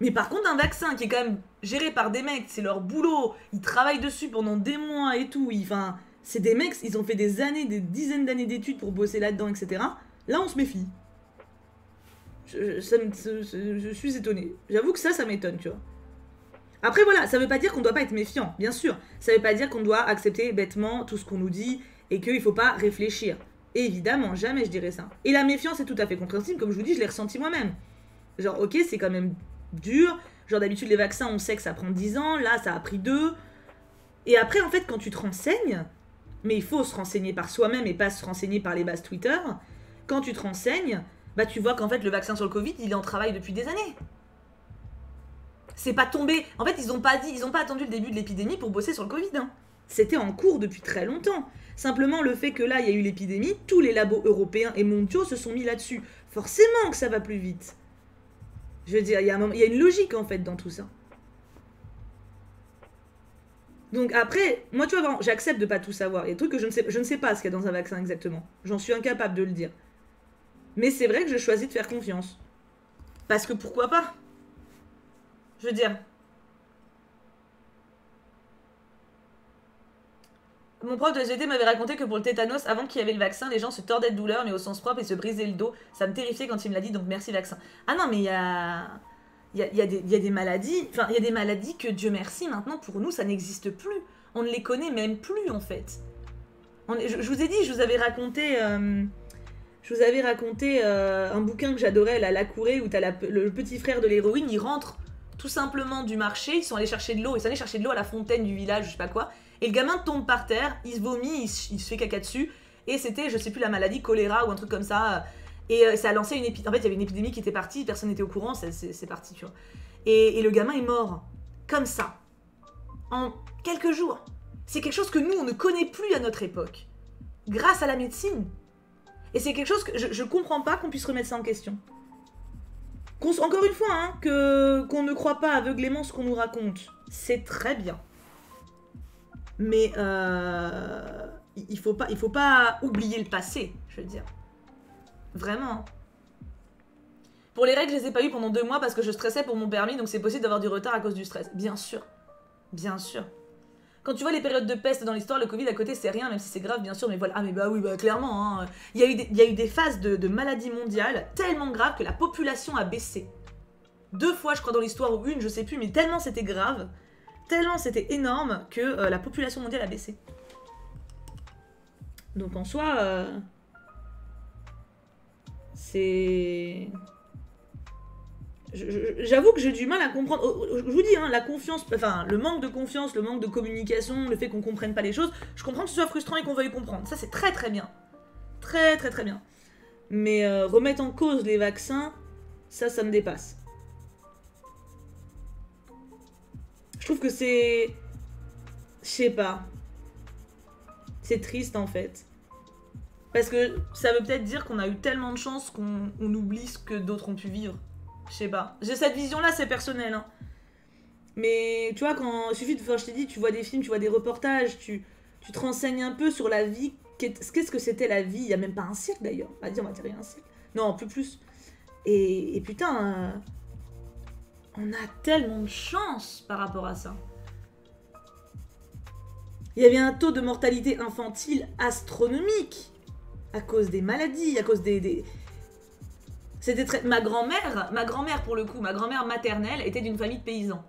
Mais par contre, un vaccin qui est quand même géré par des mecs, c'est leur boulot, ils travaillent dessus pendant des mois et tout, enfin, c'est des mecs, ils ont fait des années, des dizaines d'années d'études pour bosser là-dedans, etc. Là, on se méfie. Je suis étonnée. J'avoue que ça m'étonne, tu vois. Après, voilà, ça veut pas dire qu'on doit pas être méfiant, bien sûr. Ça veut pas dire qu'on doit accepter bêtement tout ce qu'on nous dit et qu'il faut pas réfléchir. Évidemment, jamais je dirais ça. Et la méfiance est tout à fait compréhensible, comme je vous dis, je l'ai ressenti moi-même. Genre, ok, c'est quand même dur. Genre, d'habitude, les vaccins, on sait que ça prend 10 ans. Là, ça a pris 2. Et après, en fait, quand tu te renseignes, mais il faut se renseigner par soi-même et pas se renseigner par les bases Twitter, quand tu te renseignes, bah tu vois qu'en fait, le vaccin sur le Covid, il est en travail depuis des années. C'est pas tombé... En fait, ils ont pas attendu le début de l'épidémie pour bosser sur le Covid, hein. C'était en cours depuis très longtemps. Simplement, le fait que là, il y a eu l'épidémie, tous les labos européens et mondiaux se sont mis là-dessus. Forcément que ça va plus vite. Je veux dire, il y a une logique, en fait, dans tout ça. Donc après, moi, tu vois, j'accepte de pas tout savoir. Il y a des trucs que je ne sais pas ce qu'il y a dans un vaccin exactement. J'en suis incapable de le dire. Mais c'est vrai que je choisis de faire confiance. Parce que pourquoi pas? Je veux dire... Mon prof de SVT m'avait raconté que pour le tétanos, avant qu'il y avait le vaccin, les gens se tordaient de douleur, mais au sens propre, et se brisaient le dos. Ça me terrifiait quand il me l'a dit, donc merci vaccin. Ah non, mais il y a des maladies, enfin, il y a des maladies que, Dieu merci, maintenant, pour nous, ça n'existe plus. On ne les connaît même plus, en fait. Je vous ai dit, je vous avais raconté un bouquin que j'adorais, La Courée, où t'as le petit frère de l'héroïne, il rentre tout simplement du marché, ils sont allés chercher de l'eau, à la fontaine du village, je sais pas quoi, et le gamin tombe par terre, il se vomit, il se fait caca dessus, et c'était, je sais plus, la maladie choléra ou un truc comme ça, et ça a lancé une épidémie. En fait, il y avait une épidémie qui était partie, personne n'était au courant, c'est parti, tu vois. Et le gamin est mort, comme ça, en quelques jours. C'est quelque chose que nous, on ne connaît plus à notre époque, grâce à la médecine. Et c'est quelque chose que je comprends pas qu'on puisse remettre ça en question. Encore une fois, hein, qu'on ne croit pas aveuglément ce qu'on nous raconte, c'est très bien. Mais il faut pas oublier le passé, je veux dire. Vraiment. Pour les règles, je les ai pas eues pendant 2 mois parce que je stressais pour mon permis, donc c'est possible d'avoir du retard à cause du stress. Bien sûr. Bien sûr. Quand tu vois les périodes de peste dans l'histoire, le Covid à côté, c'est rien, même si c'est grave, bien sûr, mais voilà. Ah, mais bah oui, bah clairement, hein. Il y a eu des phases de maladies mondiales tellement graves que la population a baissé. 2 fois, je crois, dans l'histoire, ou une, je sais plus, mais tellement c'était grave, tellement c'était énorme que la population mondiale a baissé. Donc en soi, c'est... J'avoue que j'ai du mal à comprendre. Je vous dis, hein, la confiance, enfin, le manque de confiance, le manque de communication, le fait qu'on comprenne pas les choses, je comprends que ce soit frustrant et qu'on veuille comprendre. Ça, c'est très très bien. Très très très bien. Mais remettre en cause les vaccins, ça me dépasse. Je trouve que c'est... Je sais pas. C'est triste, en fait. Parce que ça veut peut-être dire qu'on a eu tellement de chance qu'on oublie ce que d'autres ont pu vivre. Je sais pas. J'ai cette vision-là, c'est personnel. Hein. Mais tu vois, quand il suffit de... Enfin, je t'ai dit, tu vois des films, tu vois des reportages, tu te renseignes un peu sur la vie. Qu'est-ce que c'était la vie? Il y a même pas un siècle, d'ailleurs. On va dire il y a un siècle. Non, plus. Et putain... on a tellement de chance par rapport à ça. Il y avait un taux de mortalité infantile astronomique à cause des maladies, à cause des... C'était très... Ma grand-mère pour le coup, ma grand-mère maternelle était d'une famille de paysans.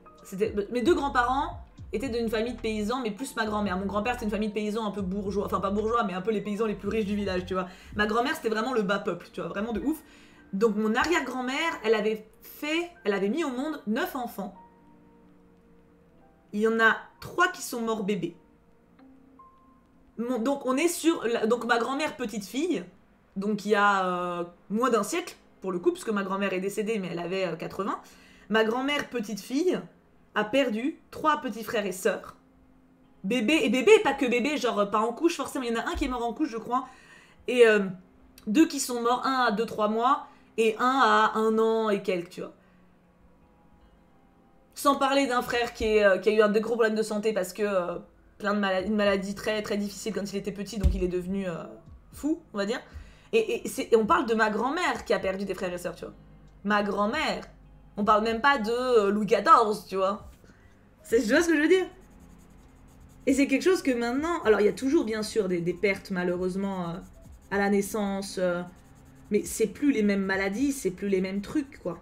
Mes deux grands-parents étaient d'une famille de paysans, mais plus ma grand-mère. Mon grand-père, c'était une famille de paysans un peu bourgeois, enfin pas bourgeois, mais un peu les paysans les plus riches du village, tu vois. Ma grand-mère, c'était vraiment le bas peuple, tu vois, vraiment de ouf. Donc mon arrière-grand-mère, elle avait mis au monde 9 enfants. Il y en a 3 qui sont morts bébés. Donc on est sur... Donc ma grand-mère petite fille, donc il y a moins d'un siècle, pour le coup, puisque ma grand-mère est décédée, mais elle avait 80. Ma grand-mère petite fille a perdu 3 petits frères et sœurs. Bébé, et bébé, pas que bébé, genre pas en couche forcément, il y en a un qui est mort en couche, je crois. Et 2 qui sont morts, un à 2-3 mois, et un à 1 an et quelques, tu vois. Sans parler d'un frère qui a eu des gros problèmes de santé parce que une maladie très très difficile quand il était petit, donc il est devenu fou, on va dire. Et on parle de ma grand-mère qui a perdu des frères et sœurs, tu vois. Ma grand-mère. On parle même pas de Louis XIV, tu vois. Tu vois ce que je veux dire? Et c'est quelque chose que maintenant... Alors, il y a toujours, bien sûr, des pertes, malheureusement, à la naissance. Mais c'est plus les mêmes maladies, c'est plus les mêmes trucs, quoi.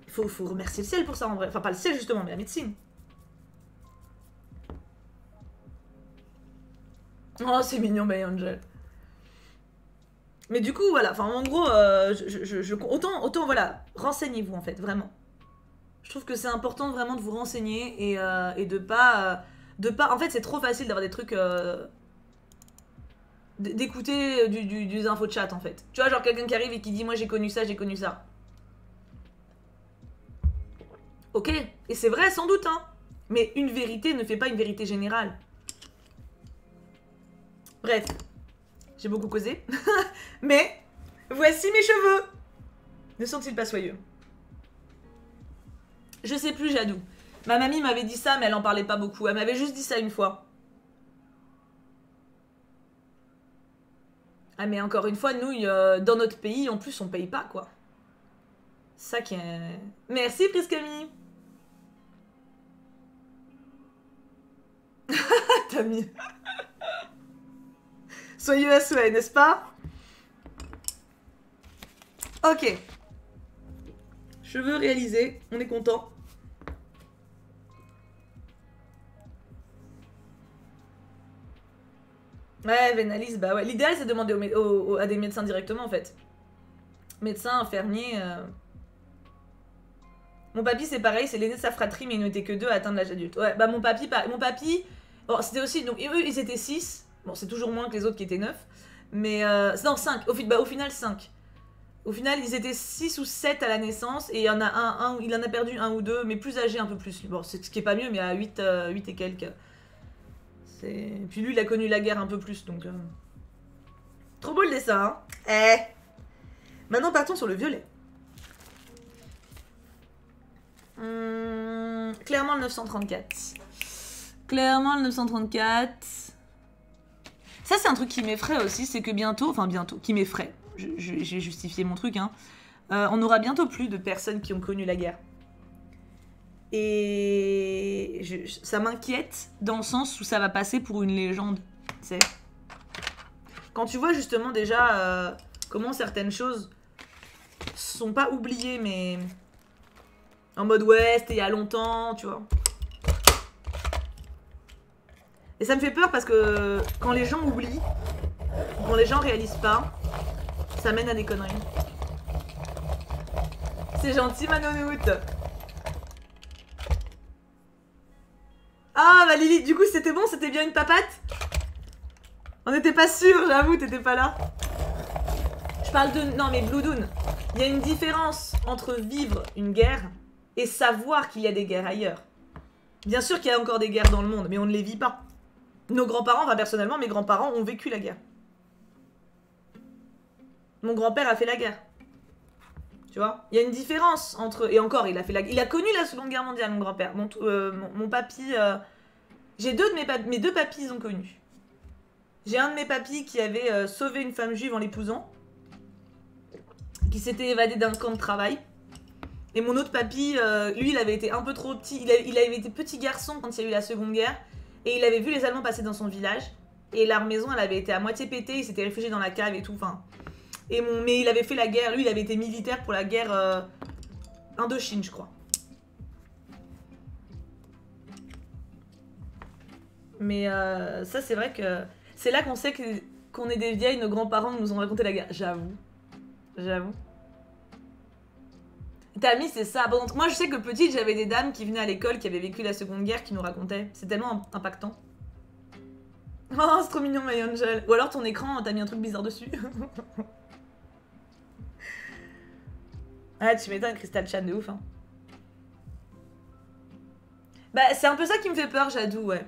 Faut remercier le ciel pour ça, en vrai. Enfin, pas le ciel, justement, mais la médecine. Oh, c'est mignon, Bay Angel. Mais du coup, voilà. Enfin, en gros, autant, voilà, renseignez-vous, en fait, vraiment. Je trouve que c'est important, vraiment, de vous renseigner et de pas... En fait, c'est trop facile d'avoir des trucs... d'écouter du info chat, en fait. Tu vois, genre quelqu'un qui arrive et qui dit « Moi, j'ai connu ça, j'ai connu ça. » Ok, et c'est vrai, sans doute, hein. Mais une vérité ne fait pas une vérité générale. Bref, j'ai beaucoup causé. Mais, voici mes cheveux. Ne sont-ils pas soyeux? Je sais plus, Jadou. Ma mamie m'avait dit ça, mais elle en parlait pas beaucoup. Elle m'avait juste dit ça une fois. Ah, mais encore une fois, nous, dans notre pays, en plus, on paye pas, quoi. Ça qui est... Merci, Priscami. T'as mis... Soyeux à souhait, n'est-ce pas? Ok. Cheveux réalisés, on est content. Ouais, Vénalis, bah ouais. L'idéal, c'est de demander à des médecins directement, en fait. Médecins, infirmiers... Mon papy, c'est pareil, c'est l'aîné de sa fratrie, mais il n'était que 2 à atteindre l'âge adulte. Ouais, bah mon papy... Bon, c'était aussi... Donc, eux, ils étaient 6. Bon, c'est toujours moins que les autres qui étaient 9. Mais... non, 5. Au final, 5. Au final, ils étaient 6 ou 7 à la naissance, et il y en a il en a perdu 1 ou 2, mais plus âgé un peu plus. Bon, c'est ce qui est pas mieux, mais à 8 et quelques. Puis lui, il a connu la guerre un peu plus, donc... Trop beau le dessin, hein. Maintenant, partons sur le violet. Clairement le 934. Clairement le 934. Ça, c'est un truc qui m'effraie aussi, c'est que bientôt, qui m'effraie, j'ai justifié mon truc, hein, on aura bientôt plus de personnes qui ont connu la guerre. Et ça m'inquiète dans le sens où ça va passer pour une légende, tu sais. Quand tu vois justement déjà comment certaines choses sont pas oubliées, mais en mode ouais, c'était il y a longtemps, tu vois. Et ça me fait peur parce que quand les gens oublient, quand les gens réalisent pas, ça mène à des conneries. C'est gentil, Manonout. Ah, bah Lily, du coup, c'était bon, c'était bien une papate? On n'était pas sûr, j'avoue, t'étais pas là. Je parle de... Non, mais Blue Doon, il y a une différence entre vivre une guerre et savoir qu'il y a des guerres ailleurs. Bien sûr qu'il y a encore des guerres dans le monde, mais on ne les vit pas. Nos grands-parents, enfin personnellement, mes grands-parents ont vécu la guerre. Mon grand-père a fait la guerre. Tu vois? Il y a une différence entre... Et encore, il a connu la Seconde Guerre mondiale, mon grand-père. Mon papy... J'ai mes deux papys, ils ont connu. J'ai un de mes papys qui avait sauvé une femme juive en l'épousant, qui s'était évadé d'un camp de travail. Et mon autre papy, lui, il avait été un peu trop petit. Il avait été petit garçon quand il y a eu la Seconde Guerre. Et il avait vu les Allemands passer dans son village. Et leur maison, elle avait été à moitié pétée, il s'était réfugié dans la cave et tout, enfin... Mais il avait fait la guerre, lui, il avait été militaire pour la guerre Indochine, je crois. Mais ça, c'est vrai que... C'est là qu'on sait qu'on est des vieilles, nos grands-parents nous ont raconté la guerre. J'avoue. J'avoue. Tammy, c'est ça. Bon, moi, je sais que petite, j'avais des dames qui venaient à l'école, qui avaient vécu la Seconde Guerre, qui nous racontaient. C'est tellement impactant. Oh, c'est trop mignon, My Angel. Ou alors ton écran, t'as mis un truc bizarre dessus. Ah, tu m'étonnes, Crystal Chan de ouf, hein. Bah, c'est un peu ça qui me fait peur, j'avoue, ouais.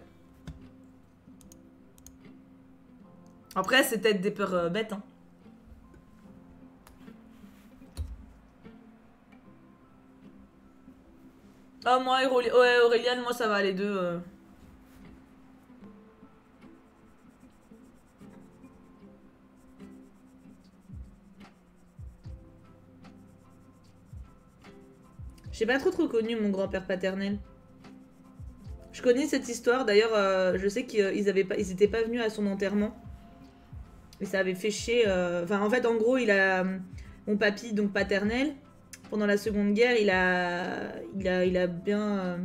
Après, c'est peut-être des peurs bêtes, hein. Oh, moi, ouais, Aureliane, moi, ça va, les deux. J'ai pas trop connu mon grand-père paternel. Je connais cette histoire, d'ailleurs, je sais qu'ils étaient pas venus à son enterrement. Et ça avait fait chier. Enfin, en fait, en gros, mon papy, donc paternel, pendant la Seconde Guerre, il a bien.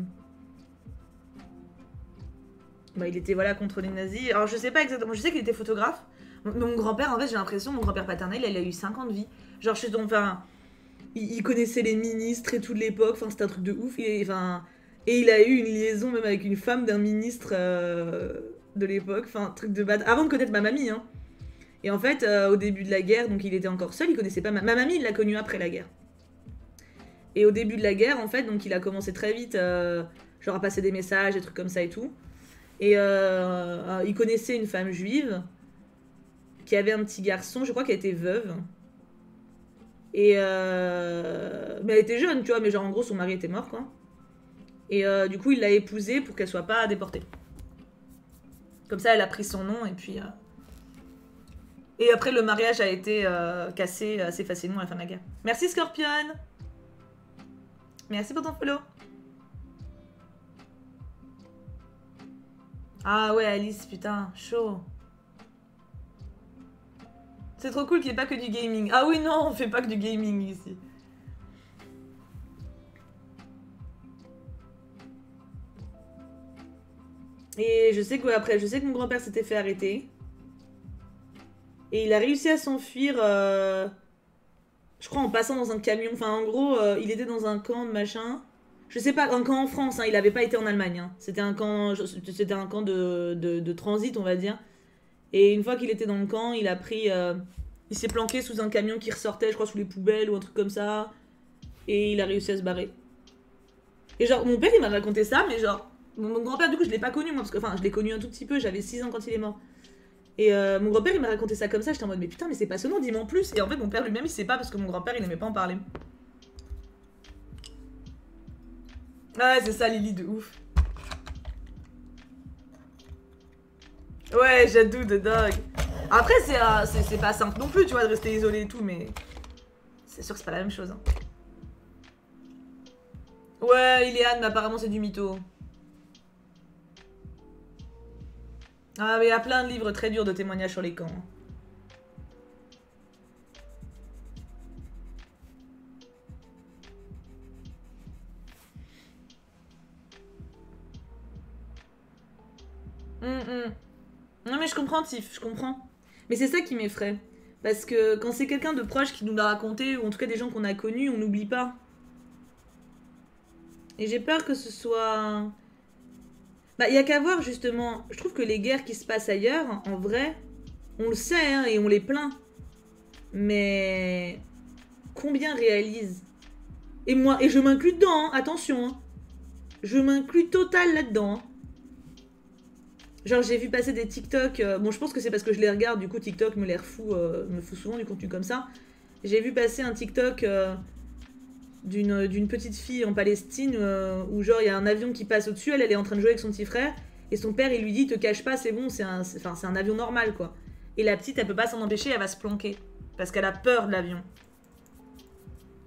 Bah, il était voilà contre les nazis. Alors, je sais pas exactement. Je sais qu'il était photographe. Mon grand-père, en fait, j'ai l'impression, mon grand-père paternel, il a eu 5 ans de vie. Genre, je suis donc. Enfin, il connaissait les ministres et tout de l'époque. Enfin, c'était un truc de ouf. Et il a eu une liaison même avec une femme d'un ministre de l'époque. Enfin, truc de bad. Avant de connaître ma mamie, hein. Et en fait, au début de la guerre, donc il était encore seul, il connaissait pas ma mamie, il l'a connu après la guerre. Et au début de la guerre, en fait, donc il a commencé très vite, genre à passer des messages, des trucs comme ça et tout. Et il connaissait une femme juive qui avait un petit garçon, je crois qu'elle était veuve. Et mais elle était jeune, tu vois, mais genre en gros son mari était mort, quoi. Et du coup, il l'a épousée pour qu'elle soit pas déportée. Comme ça, elle a pris son nom et puis. Et après, le mariage a été cassé assez facilement à la fin de la guerre. Merci Scorpion. Merci pour ton follow. Ah ouais, Alice, putain, chaud. C'est trop cool qu'il n'y ait pas que du gaming. Ah oui, non, on fait pas que du gaming ici. Et je sais que mon grand-père s'était fait arrêter. Et il a réussi à s'enfuir, je crois en passant dans un camion. Enfin, en gros, il était dans un camp de machin. Je sais pas, un camp en France, hein, il avait pas été en Allemagne. Hein. C'était un camp de transit, on va dire. Et une fois qu'il était dans le camp, il s'est planqué sous un camion qui ressortait, je crois, sous les poubelles ou un truc comme ça. Et il a réussi à se barrer. Et genre, mon père, il m'a raconté ça, mais genre, mon grand-père, du coup, je l'ai pas connu, moi, parce que, enfin, je l'ai connu un tout petit peu, j'avais 6 ans quand il est mort. Et mon grand-père, il m'a raconté ça comme ça, j'étais en mode, mais putain, mais c'est passionnant, dis-moi en plus. Et en fait, mon père lui-même, il sait pas, parce que mon grand-père, il aimait pas en parler. Ah ouais, c'est ça, Lily, de ouf. Ouais, j'adoue de dog. Après, c'est pas simple non plus, tu vois, de rester isolé et tout, mais c'est sûr que c'est pas la même chose. Hein. Ouais, Iléane, mais apparemment, c'est du mytho. Ah, mais il y a plein de livres très durs de témoignages sur les camps. Non mais je comprends Tiff, je comprends. Mais c'est ça qui m'effraie. Parce que quand c'est quelqu'un de proche qui nous l'a raconté, ou en tout cas des gens qu'on a connus, on n'oublie pas. Et j'ai peur que ce soit... Bah, il y a qu'à voir justement. Je trouve que les guerres qui se passent ailleurs, en vrai, on le sait hein, et on les plaint. Mais combien réalisent? Et moi, et je m'inclus dedans, hein, attention. Hein. Je m'inclus total là-dedans. Hein. Genre j'ai vu passer des TikTok, bon je pense que c'est parce que je les regarde, du coup TikTok me fout souvent du contenu comme ça. J'ai vu passer un TikTok d'une petite fille en Palestine où genre il y a un avion qui passe au-dessus, elle est en train de jouer avec son petit frère et son père il lui dit te cache pas c'est bon, c'est un avion normal quoi. Et la petite elle peut pas s'en empêcher, elle va se planquer parce qu'elle a peur de l'avion.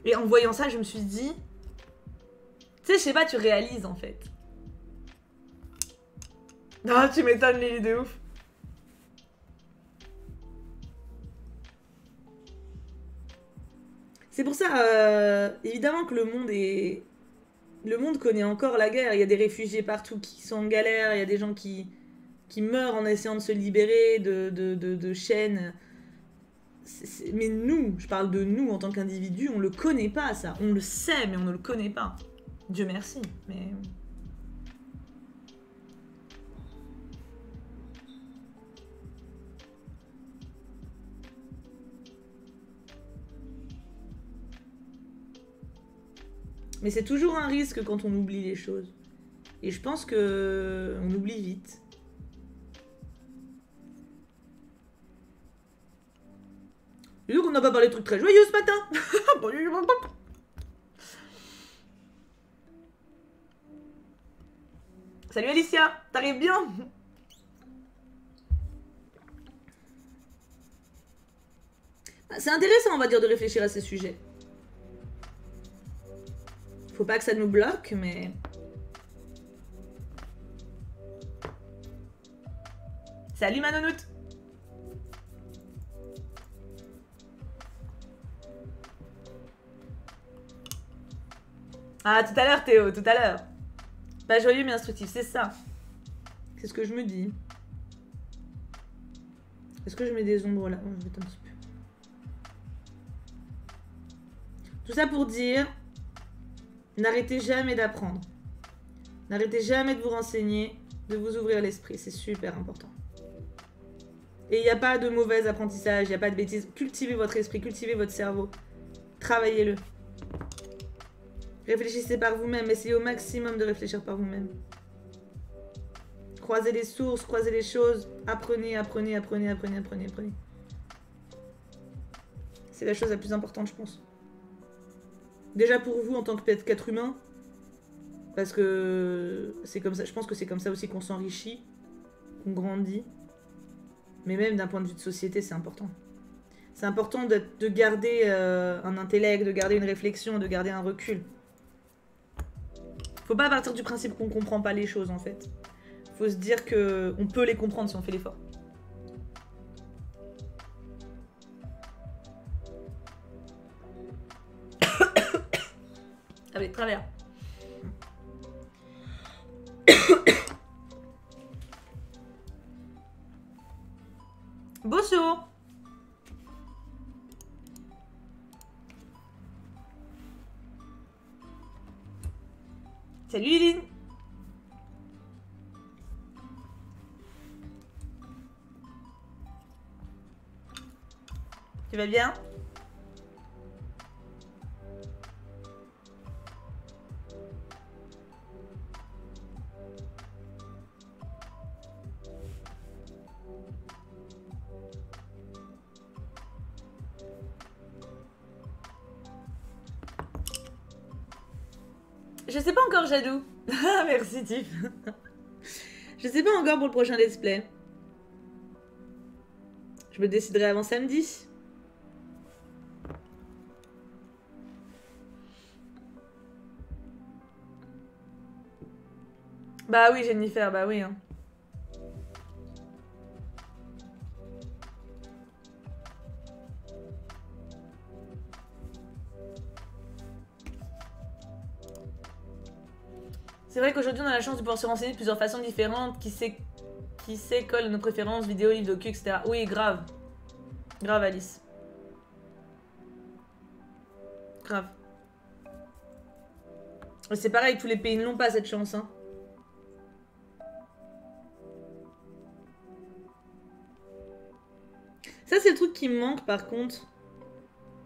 Et en voyant ça je me suis dit, tu sais je sais pas tu réalises en fait. Ah, tu m'étonnes, Lily, de ouf. C'est pour ça, évidemment que le monde est... Le monde connaît encore la guerre. Il y a des réfugiés partout qui sont en galère. Il y a des gens qui meurent en essayant de se libérer de chaînes. Mais nous, je parle de nous en tant qu'individus, on le connaît pas ça. On le sait, mais on ne le connaît pas. Dieu merci, mais... Mais c'est toujours un risque quand on oublie les choses. Et je pense que on oublie vite. Et donc on n'a pas parlé de trucs très joyeux ce matin. Salut Alicia, t'arrives bien? C'est intéressant, on va dire, de réfléchir à ces sujets. Faut pas que ça nous bloque, mais... Salut Manonout. Ah, tout à l'heure Théo, tout à l'heure. Pas joyeux mais instructif, c'est ça. C'est ce que je me dis. Est-ce que je mets des ombres là? Oh, je vais un petit peu. Tout ça pour dire... N'arrêtez jamais d'apprendre. N'arrêtez jamais de vous renseigner, de vous ouvrir l'esprit. C'est super important. Et il n'y a pas de mauvais apprentissage, il n'y a pas de bêtises. Cultivez votre esprit, cultivez votre cerveau. Travaillez-le. Réfléchissez par vous-même. Essayez au maximum de réfléchir par vous-même. Croisez les sources, croisez les choses. Apprenez, apprenez, apprenez, apprenez, apprenez, apprenez. C'est la chose la plus importante, je pense. Déjà pour vous en tant qu'être humain, parce que c'est comme ça, je pense que c'est comme ça aussi qu'on s'enrichit, qu'on grandit. Mais même d'un point de vue de société, c'est important. C'est important de garder un intellect, de garder une réflexion, de garder un recul. Faut pas partir du principe qu'on comprend pas les choses en fait. Faut se dire que on peut les comprendre si on fait l'effort. Avec travers. Bosso. Salut Liline. Tu vas bien? Je sais pas encore, Jadou. Merci, Tiff. Je sais pas encore pour le prochain let's play. Je me déciderai avant samedi. Bah oui, Jennifer, bah oui. Hein. C'est vrai qu'aujourd'hui on a la chance de pouvoir se renseigner de plusieurs façons différentes. Qui sait colle nos préférences, vidéos, livres, docu, etc. Oui, grave. Grave, Alice. Grave. C'est pareil, tous les pays n'ont pas cette chance. Hein. Ça, c'est le truc qui me manque par contre.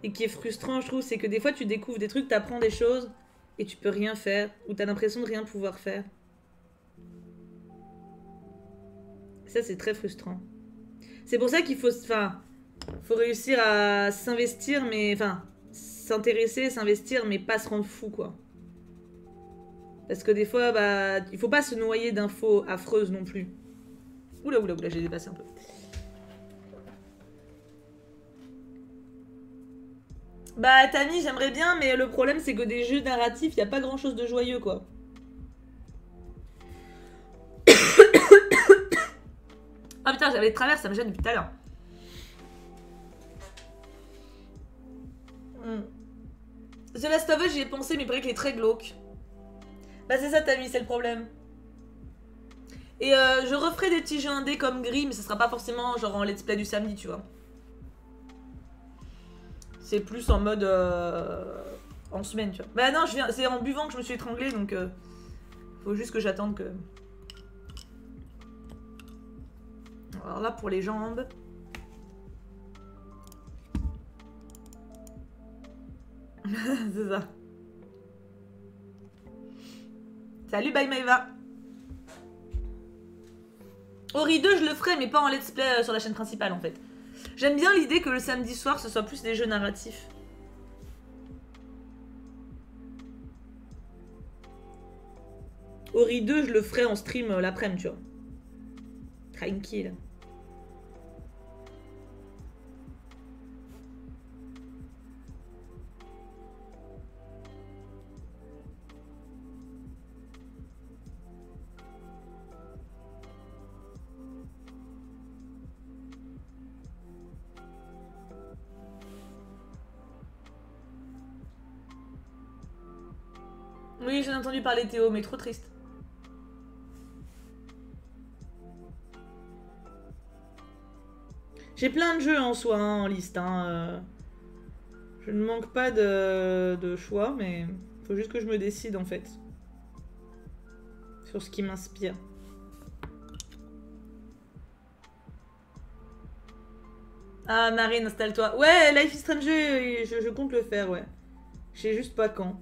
Et qui est frustrant, je trouve. C'est que des fois, tu découvres des trucs, t'apprends des choses. Et tu peux rien faire. Ou t'as l'impression de rien pouvoir faire. Ça, c'est très frustrant. C'est pour ça qu'il faut... Enfin, faut réussir à s'investir, mais... Enfin, s'intéresser, s'investir, mais pas se rendre fou, quoi. Parce que des fois, bah... Il faut pas se noyer d'infos affreuses non plus. Oula, oula, oula, j'ai dépassé un peu. Bah, Tammy, j'aimerais bien, mais le problème, c'est que des jeux narratifs, il n'y a pas grand-chose de joyeux, quoi. Ah putain, j'avais les travers, ça me gêne depuis tout à l'heure. The Last of Us, j'y ai pensé, mais il paraît qu'il est très glauque. Bah c'est ça, Tammy, c'est le problème. Et je referai des petits jeux indés comme Gris, mais ce sera pas forcément genre en let's play du samedi, tu vois. C'est plus en mode en semaine, tu vois. Bah non, c'est en buvant que je me suis étranglée, donc faut juste que j'attende que... Alors là, pour les jambes... c'est ça. Salut, bye Maeva. Ori 2, je le ferai, mais pas en let's play sur la chaîne principale, en fait. J'aime bien l'idée que le samedi soir, ce soit plus des jeux narratifs. Ori 2, je le ferai en stream l'après-midi, tu vois. Tranquille. Oui, j'ai entendu parler Théo, mais trop triste. J'ai plein de jeux en soi hein, en liste. Hein. Je ne manque pas de choix, mais faut juste que je me décide en fait. Sur ce qui m'inspire. Ah, Marine, installe-toi. Ouais, Life is Strange, je compte le faire, ouais. Je sais juste pas quand.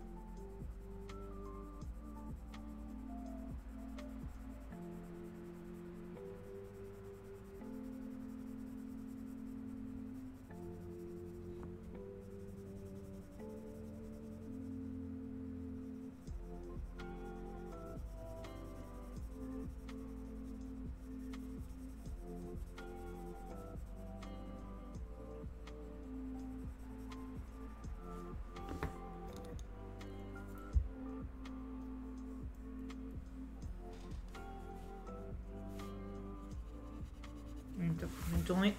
Une tournée.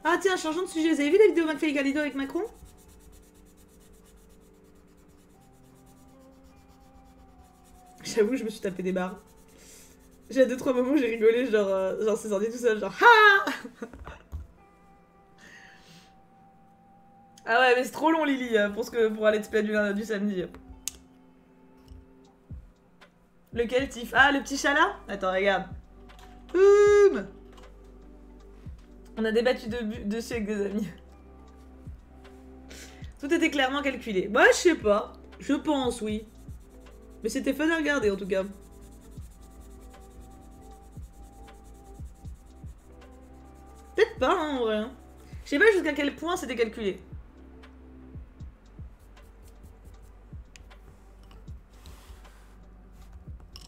Ah tiens, changeons de sujet. Vous avez vu la vidéo McFly et Carlito avec Macron? J'avoue, je me suis tapé des barres. J'ai 2-3 moments où j'ai rigolé, genre c'est sorti tout seul, genre ha. Ah ouais, mais c'est trop long, Lily, pour aller te play du samedi. Lequel, Tiff? Ah, le petit chat là? Attends, regarde. Boum. On a débattu dessus avec des amis. Tout était clairement calculé. Bah, je sais pas. Je pense, oui. Mais c'était fun à regarder, en tout cas. Peut-être pas, hein, en vrai. Je sais pas jusqu'à quel point c'était calculé.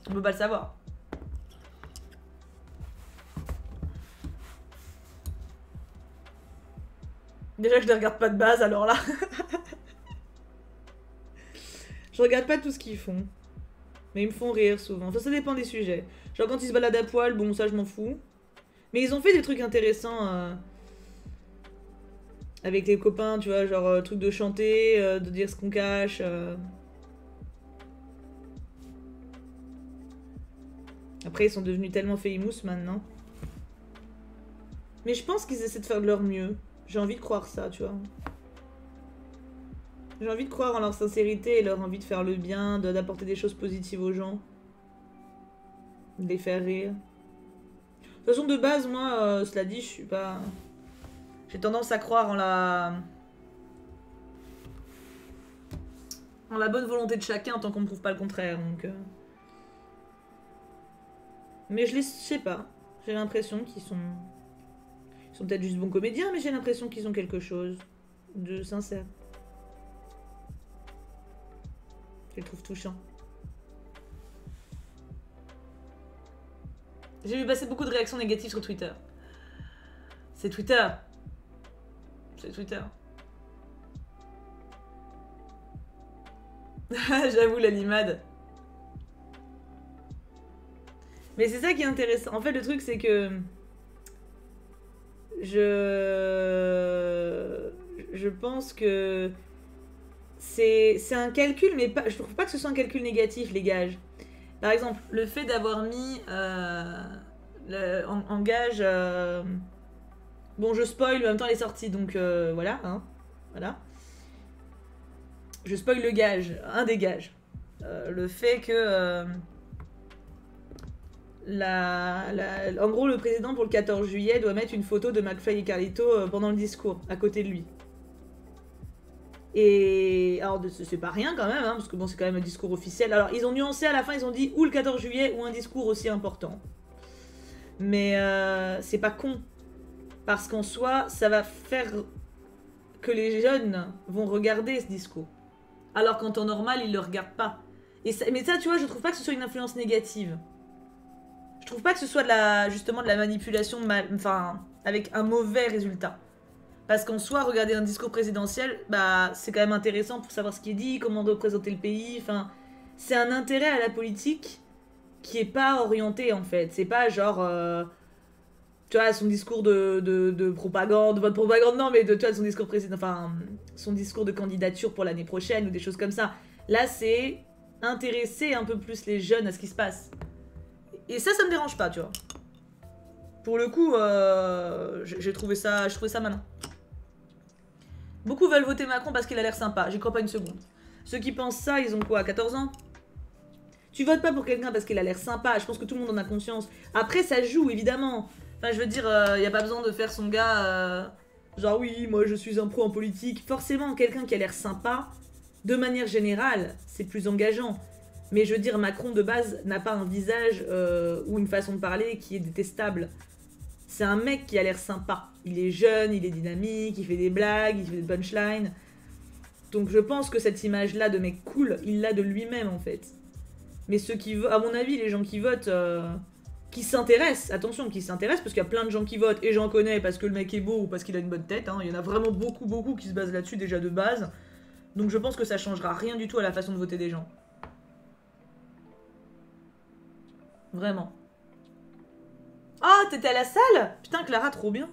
On peut pas le savoir. Déjà que je les regarde pas de base, alors là. Je regarde pas tout ce qu'ils font. Mais ils me font rire souvent. Enfin, ça dépend des sujets. Genre quand ils se baladent à poil, bon, ça je m'en fous. Mais ils ont fait des trucs intéressants avec les copains, tu vois, genre truc de chanter, de dire ce qu'on cache. Après, ils sont devenus tellement famous maintenant. Mais je pense qu'ils essaient de faire de leur mieux. J'ai envie de croire ça, tu vois. J'ai envie de croire en leur sincérité et leur envie de faire le bien, d'apporter des choses positives aux gens. De les faire rire. De toute façon, de base, moi, cela dit, je suis pas... J'ai tendance à croire en la bonne volonté de chacun tant qu'on me prouve pas le contraire, donc... Mais je sais pas. J'ai l'impression qu'ils sont... Ils sont peut-être juste bons comédiens, mais j'ai l'impression qu'ils ont quelque chose de sincère. Je le trouve touchant. J'ai vu passer beaucoup de réactions négatives sur Twitter. C'est Twitter. C'est Twitter. J'avoue, la limade. Mais c'est ça qui est intéressant. En fait, le truc, c'est que... Je pense que... C'est un calcul, mais pas, je trouve pas que ce soit un calcul négatif, les gages. Par exemple, le fait d'avoir mis en gage... Bon, je spoil, mais en même temps, elle est sortie, donc voilà. Hein, voilà. Je spoil le gage, un des gages. Le fait que... en gros, le président, pour le 14 juillet, doit mettre une photo de McFly et Carlito pendant le discours, à côté de lui. Et alors, c'est pas rien quand même, hein, parce que bon, c'est quand même un discours officiel. Alors, ils ont nuancé à la fin, ils ont dit ou le 14 juillet ou un discours aussi important. Mais c'est pas con. Parce qu'en soi, ça va faire que les jeunes vont regarder ce discours. Alors qu'en temps normal, ils le regardent pas. Mais ça, tu vois, je trouve pas que ce soit une influence négative. Je trouve pas que ce soit justement de la manipulation, enfin, avec un mauvais résultat. Parce qu'en soi, regarder un discours présidentiel, bah, c'est quand même intéressant pour savoir ce qui est dit, comment représenter le pays, enfin... C'est un intérêt à la politique qui est pas orienté, en fait. C'est pas genre... tu vois, son discours de propagande, votre propagande, non, mais tu vois, son discours président... Enfin, son discours de candidature pour l'année prochaine ou des choses comme ça. Là, c'est intéresser un peu plus les jeunes à ce qui se passe. Et ça me dérange pas, tu vois. Pour le coup, j'ai trouvé ça malin. Beaucoup veulent voter Macron parce qu'il a l'air sympa. J'y crois pas une seconde. Ceux qui pensent ça, ils ont quoi, 14 ans? Tu votes pas pour quelqu'un parce qu'il a l'air sympa. Je pense que tout le monde en a conscience. Après, ça joue, évidemment. Enfin, je veux dire, y a pas besoin de faire son gars... genre, oui, moi, je suis un pro en politique. Forcément, quelqu'un qui a l'air sympa, de manière générale, c'est plus engageant. Mais je veux dire, Macron, de base, n'a pas un visage ou une façon de parler qui est détestable. C'est un mec qui a l'air sympa. Il est jeune, il est dynamique, il fait des blagues, il fait des punchlines. Donc je pense que cette image-là de mec cool, il l'a de lui-même, en fait. Mais ceux qui votent, à mon avis, les gens qui votent, qui s'intéressent, attention, qui s'intéressent, parce qu'il y a plein de gens qui votent, et j'en connais parce que le mec est beau ou parce qu'il a une bonne tête, hein. Il y en a vraiment beaucoup qui se basent là-dessus déjà de base. Donc je pense que ça changera rien du tout à la façon de voter des gens. Vraiment. Oh, t'étais à la salle? Putain, Clara, trop bien.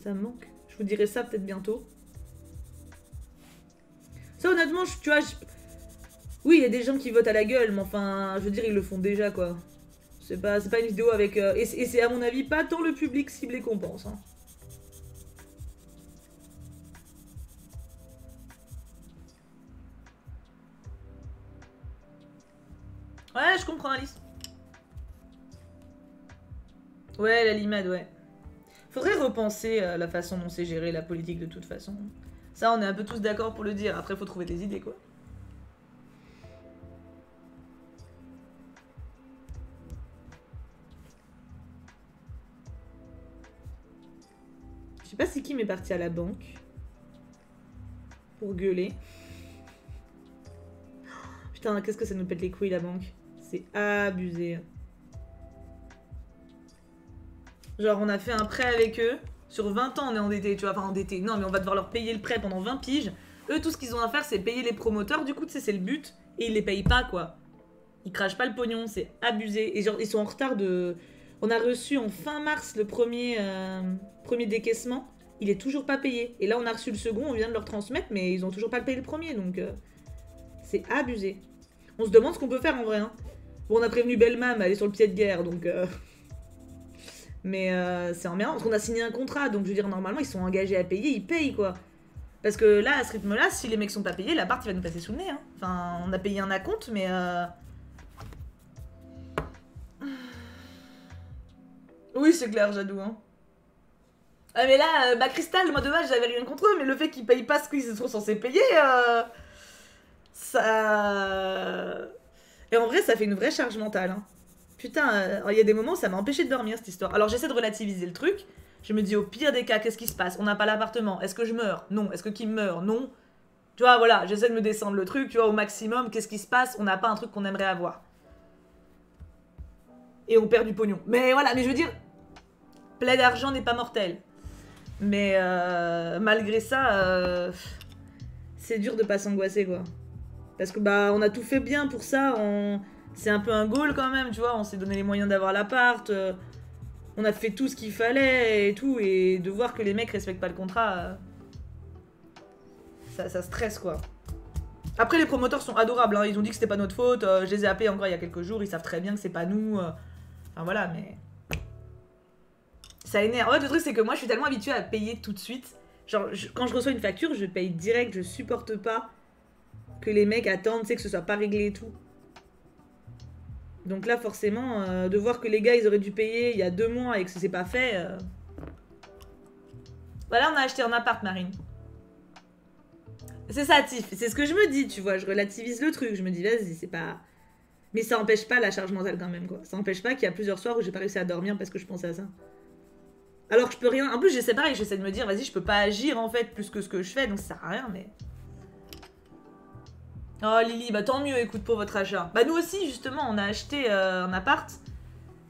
Ça me manque. Je vous dirai ça peut-être bientôt. Ça, honnêtement, tu vois... Oui, il y a des gens qui votent à la gueule, mais enfin, je veux dire, ils le font déjà, quoi. C'est pas une vidéo avec... Et c'est, à mon avis, pas tant le public ciblé qu'on pense, hein. Ouais, je comprends, Alice. Ouais, la limade, ouais. Faudrait repenser la façon dont c'est géré la politique de toute façon. Ça, on est un peu tous d'accord pour le dire. Après, faut trouver des idées, quoi. Je sais pas si qui m'est parti à la banque. Pour gueuler. Putain, qu'est-ce que ça nous pète les couilles, la banque. C'est abusé. Genre, on a fait un prêt avec eux. Sur 20 ans, on est endetté, tu vois. Enfin, endetté. Non, mais on va devoir leur payer le prêt pendant 20 piges. Eux, tout ce qu'ils ont à faire, c'est payer les promoteurs. Du coup, tu sais, c'est le but. Et ils les payent pas, quoi. Ils crachent pas le pognon. C'est abusé. Et genre, ils sont en retard de... On a reçu en fin mars le premier décaissement. Il est toujours pas payé. Et là, on a reçu le second. On vient de leur transmettre. Mais ils ont toujours pas payé le premier. Donc, c'est abusé. On se demande ce qu'on peut faire, en vrai. Hein. Bon, on a prévenu Belle-Mam. Elle est sur le pied de guerre. Donc... Mais c'est emmerdant, parce qu'on a signé un contrat, donc je veux dire, normalement, ils sont engagés à payer, ils payent, quoi. Parce que là, à ce rythme-là, si les mecs sont pas payés, l'appart, il va nous passer sous le nez, hein. Enfin, on a payé un acompte, mais... Oui, c'est clair, Jadou, hein. Ah, mais là, bah, Cristal, moi, de base, j'avais rien contre eux, mais le fait qu'ils payent pas ce qu'ils sont censés payer, ça... Et en vrai, ça fait une vraie charge mentale, hein. Putain, il y a des moments où ça m'a empêché de dormir, cette histoire. Alors j'essaie de relativiser le truc. Je me dis, au pire des cas, qu'est-ce qui se passe? On n'a pas l'appartement. Est-ce que je meurs? Non. Est-ce que Kim meurt? Non. Tu vois, voilà, j'essaie de me descendre le truc, tu vois, au maximum. Qu'est-ce qui se passe? On n'a pas un truc qu'on aimerait avoir. Et on perd du pognon. Mais voilà, mais je veux dire, plaie d'argent n'est pas mortel. Mais malgré ça, c'est dur de pas s'angoisser, quoi. Parce que bah on a tout fait bien pour ça, c'est un peu un goal quand même, tu vois, on s'est donné les moyens d'avoir l'appart, on a fait tout ce qu'il fallait et tout, et de voir que les mecs respectent pas le contrat, ça stresse quoi. Après les promoteurs sont adorables, hein. Ils ont dit que c'était pas notre faute, je les ai appelés encore il y a quelques jours, ils savent très bien que c'est pas nous, enfin voilà, mais... Ça énerve. En fait le truc c'est que moi je suis tellement habituée à payer tout de suite, genre quand je reçois une facture je paye direct, je supporte pas que les mecs attendent, tu sais, que ce soit pas réglé et tout. Donc là, forcément, de voir que les gars, ils auraient dû payer il y a 2 mois et que ça s'est pas fait... Voilà, on a acheté un appart, Marine. C'est ça, Tiff. C'est ce que je me dis, tu vois. Je relativise le truc. Je me dis, vas-y, c'est pas... Mais ça empêche pas la charge mentale quand même, quoi. Ça empêche pas qu'il y a plusieurs soirs où j'ai pas réussi à dormir parce que je pensais à ça. Alors que je peux rien... En plus, j'essaie pareil. J'essaie de me dire, vas-y, je peux pas agir, en fait, plus que ce que je fais. Donc ça sert à rien, mais... Oh Lily, bah tant mieux, écoute, pour votre achat. Bah nous aussi, justement, on a acheté un appart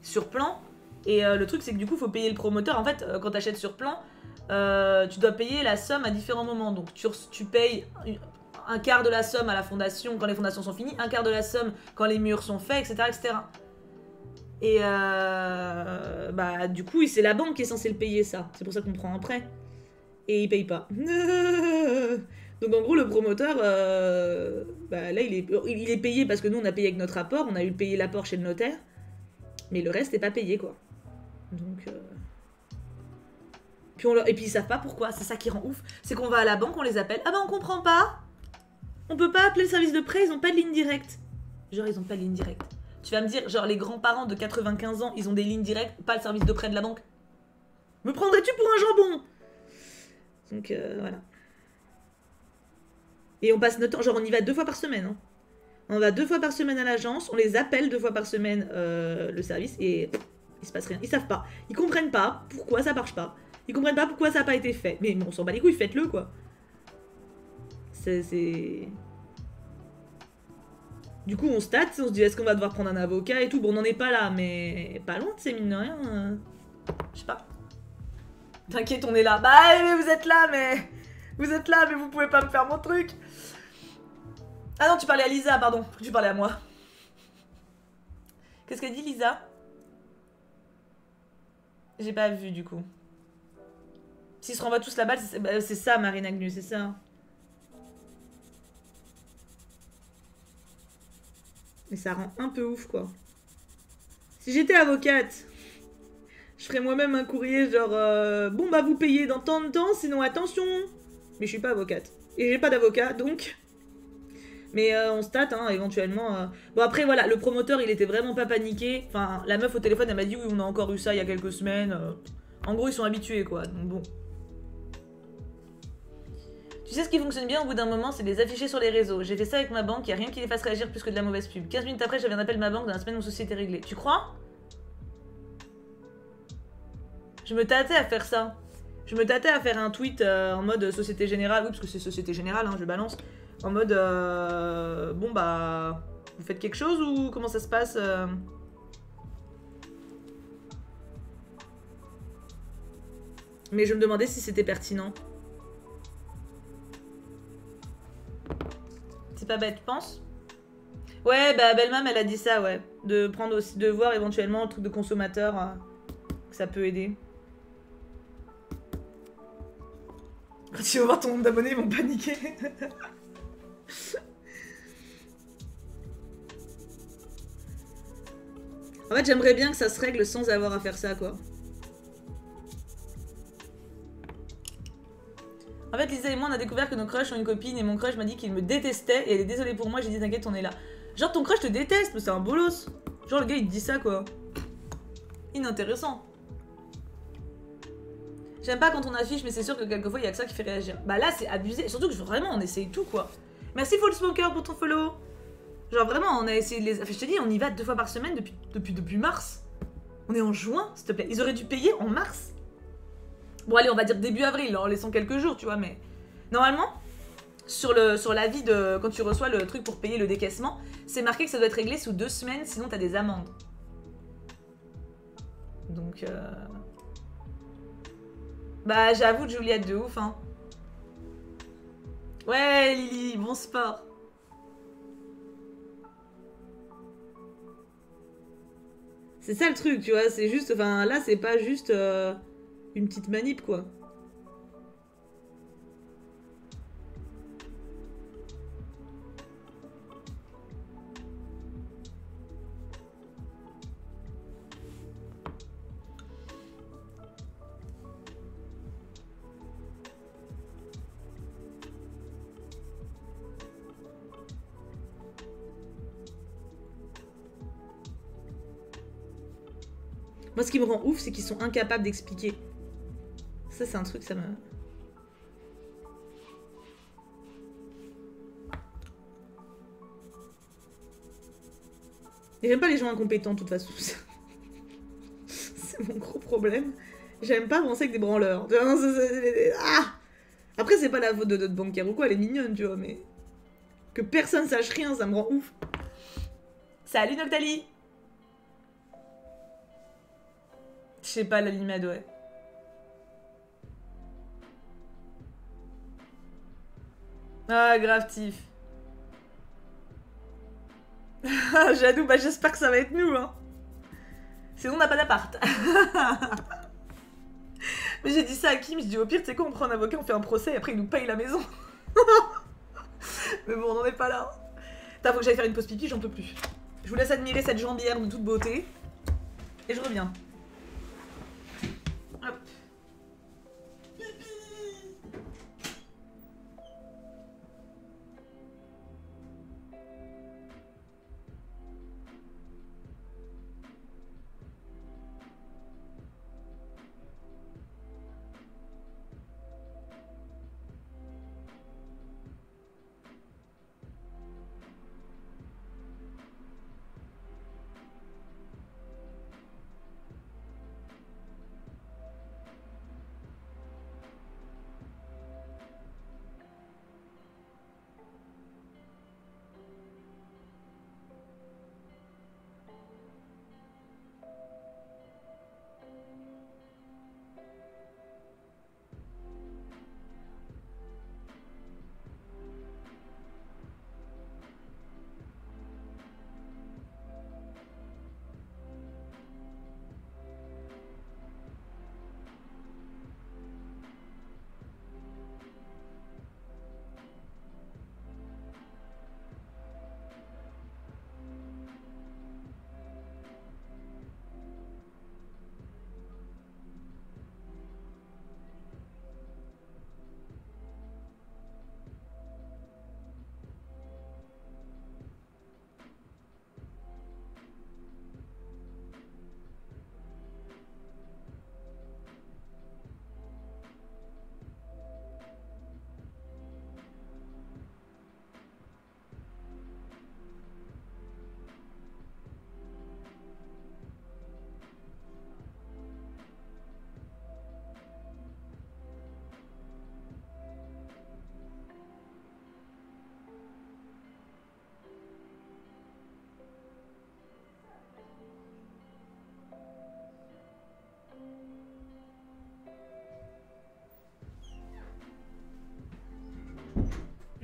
sur plan. Et le truc, c'est que du coup, faut payer le promoteur. En fait, quand t'achètes sur plan, tu dois payer la somme à différents moments. Donc tu payes un quart de la somme à la fondation quand les fondations sont finies, un quart de la somme quand les murs sont faits, etc. etc. Et bah du coup, c'est la banque qui est censée le payer, ça. C'est pour ça qu'on prend un prêt. Et il paye pas. Donc en gros le promoteur, bah, là il est payé parce que nous on a payé avec notre apport, on a eu payé l'apport chez le notaire, mais le reste n'est pas payé quoi. Donc et puis ils savent pas pourquoi, c'est ça qui rend ouf, c'est qu'on va à la banque, on les appelle, ah bah on comprend pas, on peut pas appeler le service de prêt, ils ont pas de ligne directe. Genre ils ont pas de ligne directe. Tu vas me dire, genre les grands-parents de 95 ans, ils ont des lignes directes, pas le service de prêt de la banque. Me prendrais-tu pour un jambon? Donc voilà. Et on passe notre temps, genre on y va 2 fois par semaine. Hein. On va 2 fois par semaine à l'agence, on les appelle 2 fois par semaine le service et il se passe rien. Ils savent pas, ils comprennent pas pourquoi ça marche pas. Ils comprennent pas pourquoi ça a pas été fait. Mais bon, on s'en bat les couilles, faites-le quoi. C'est... Du coup on se tâte, on se dit est-ce qu'on va devoir prendre un avocat et tout. Bon on n'en est pas là, mais pas loin, c'est mine de rien. Je sais pas. T'inquiète, on est là. Bah mais vous êtes là, mais... Vous êtes là, mais vous pouvez pas me faire mon truc. Ah non, tu parlais à Lisa, pardon. Tu parlais à moi. Qu'est-ce qu'elle dit, Lisa? J'ai pas vu, du coup. S'ils se renvoient tous la balle, c'est ça, Marine Agnew, c'est ça. Mais ça rend un peu ouf, quoi. Si j'étais avocate, je ferais moi-même un courrier genre... bon, bah, vous payez dans tant de temps, sinon attention. Mais je suis pas avocate. Et j'ai pas d'avocat, donc... Mais on se tâte, hein, éventuellement. Bon, après, voilà, le promoteur, il était vraiment pas paniqué. Enfin, la meuf au téléphone, elle m'a dit, oui, on a encore eu ça il y a quelques semaines. En gros, ils sont habitués, quoi. Donc bon. Tu sais ce qui fonctionne bien au bout d'un moment, c'est de les afficher sur les réseaux. J'ai fait ça avec ma banque, y a rien qui les fasse réagir plus que de la mauvaise pub. 15 minutes après, j'avais un appel de ma banque, dans la semaine, mon souci était réglé. Tu crois? Je me tâtais à faire ça. Je me tâtais à faire un tweet en mode Société Générale. Oui, parce que c'est Société Générale, hein, je balance. En mode, bon bah, vous faites quelque chose ou comment ça se passe Mais je me demandais si c'était pertinent. C'est pas bête, tu penses? Ouais, bah Belle-Mam, elle a dit ça, ouais. De prendre aussi, de voir éventuellement le truc de consommateur, que ça peut aider. Quand ils vont voir ton nombre d'abonnés, ils vont paniquer. En fait, j'aimerais bien que ça se règle sans avoir à faire ça, quoi. En fait, Lisa et moi, on a découvert que nos crushs ont une copine et mon crush m'a dit qu'il me détestait et elle est désolée pour moi. J'ai dit, t'inquiète, on est là. Genre, ton crush te déteste, mais c'est un bolos. Genre, le gars, il te dit ça, quoi. Inintéressant. J'aime pas quand on affiche, mais c'est sûr que quelquefois, il y a que ça qui fait réagir. Bah là, c'est abusé. Surtout que vraiment, on essaye tout, quoi. Merci, Full Smoker, pour ton follow. Genre, vraiment, on a essayé de les... Enfin, je te dis, on y va 2 fois par semaine depuis mars. On est en juin, s'il te plaît. Ils auraient dû payer en mars. Bon, allez, on va dire début avril, en laissant quelques jours, tu vois, mais... Normalement, sur l'avis de... Quand tu reçois le truc pour payer le décaissement, c'est marqué que ça doit être réglé sous 2 semaines, sinon t'as des amendes. Donc, Bah, j'avoue, Juliette, de ouf, hein. Ouais, Lily, bon sport. C'est ça le truc, tu vois, c'est juste... Enfin, là, c'est pas juste une petite manip, quoi. Moi, ce qui me rend ouf, c'est qu'ils sont incapables d'expliquer. Ça, c'est un truc, ça me... Et j'aime pas les gens incompétents, de toute façon. C'est mon gros problème. J'aime pas avancer avec des branleurs. Ah, après, c'est pas la faute de notre banquière ou quoi, elle est mignonne, tu vois, mais... Que personne sache rien, ça me rend ouf. Salut, Noctali. Je sais pas, la limade, ouais. Ah, grave tif. Jadou, bah j'espère que ça va être nous, hein. Sinon, on n'a pas d'appart. Mais j'ai dit ça à Kim, je dis au pire, tu sais quoi, on prend un avocat, on fait un procès et après il nous paye la maison. Mais bon, on n'en est pas là. Putain, faut que j'aille faire une pause pipi, j'en peux plus. Je vous laisse admirer cette jambière de toute beauté. Et je reviens. Hop.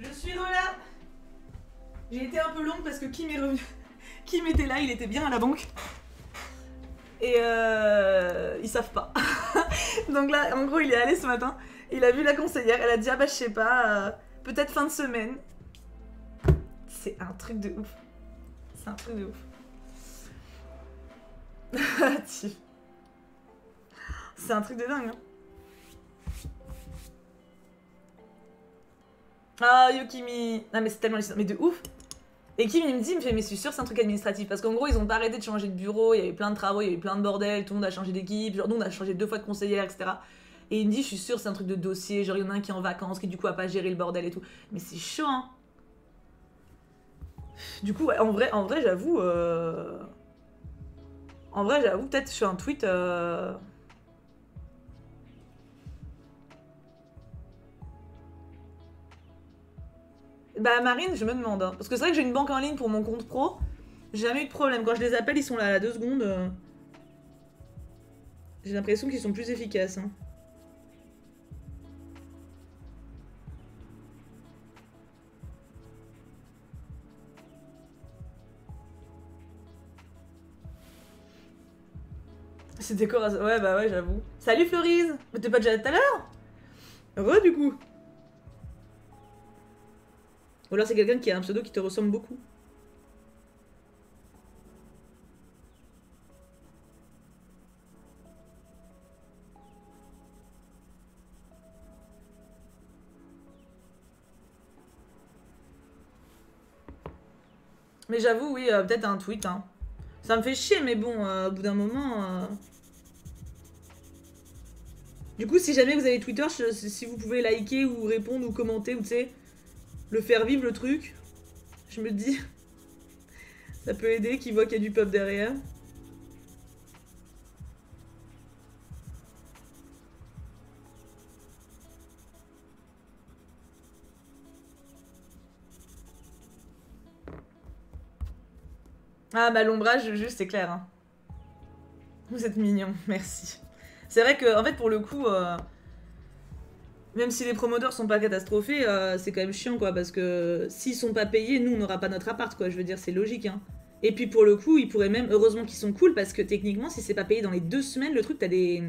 Je suis là. J'ai été un peu longue parce que Kim est revenu. Kim était là, il était bien à la banque. Et ils savent pas. Donc là, en gros, il est allé ce matin. Il a vu la conseillère, elle a dit ah bah je sais pas, peut-être fin de semaine. C'est un truc de ouf. C'est un truc de ouf. C'est un truc de dingue. Hein. Ah, Yukimi. Non, mais c'est tellement... Mais de ouf. Et Kim, il me dit, mais je suis sûre, c'est un truc administratif. Parce qu'en gros, ils ont pas arrêté de changer de bureau, il y avait plein de travaux, il y avait plein de bordel, tout le monde a changé d'équipe. Genre, nous, on a changé 2 fois de conseillère, etc. Et il me dit, je suis sûre, c'est un truc de dossier. Genre, il y en a un qui est en vacances, qui du coup a pas géré le bordel et tout. Mais c'est chaud, hein. Du coup, ouais, en vrai, j'avoue. En vrai, j'avoue, peut-être je fais un tweet. Bah Marine, je me demande. Hein. Parce que c'est vrai que j'ai une banque en ligne pour mon compte pro. J'ai jamais eu de problème. Quand je les appelle, ils sont là à la 2 secondes. J'ai l'impression qu'ils sont plus efficaces. Hein. C'est décoration. Ouais, bah ouais, j'avoue. Salut Florise. Mais t'es pas déjà là tout à l'heure? Heureux du coup. Ou alors c'est quelqu'un qui a un pseudo qui te ressemble beaucoup. Mais j'avoue, oui, peut-être un tweet. Hein. Ça me fait chier, mais bon, au bout d'un moment... Du coup, si jamais vous avez Twitter, si vous pouvez liker ou répondre ou commenter ou tu sais, le faire vivre le truc, je me dis, ça peut aider qui voit qu'il y a du pub derrière. Ah bah l'ombrage, juste c'est clair. Hein. Vous êtes mignon, merci. C'est vrai que, en fait, pour le coup, même si les promoteurs sont pas catastrophés, c'est quand même chiant, quoi, parce que s'ils sont pas payés, nous, on n'aura pas notre appart, quoi. Je veux dire, c'est logique, hein. Et puis, pour le coup, ils pourraient même... Heureusement qu'ils sont cool, parce que techniquement, si c'est pas payé dans les 2 semaines, le truc, t'as des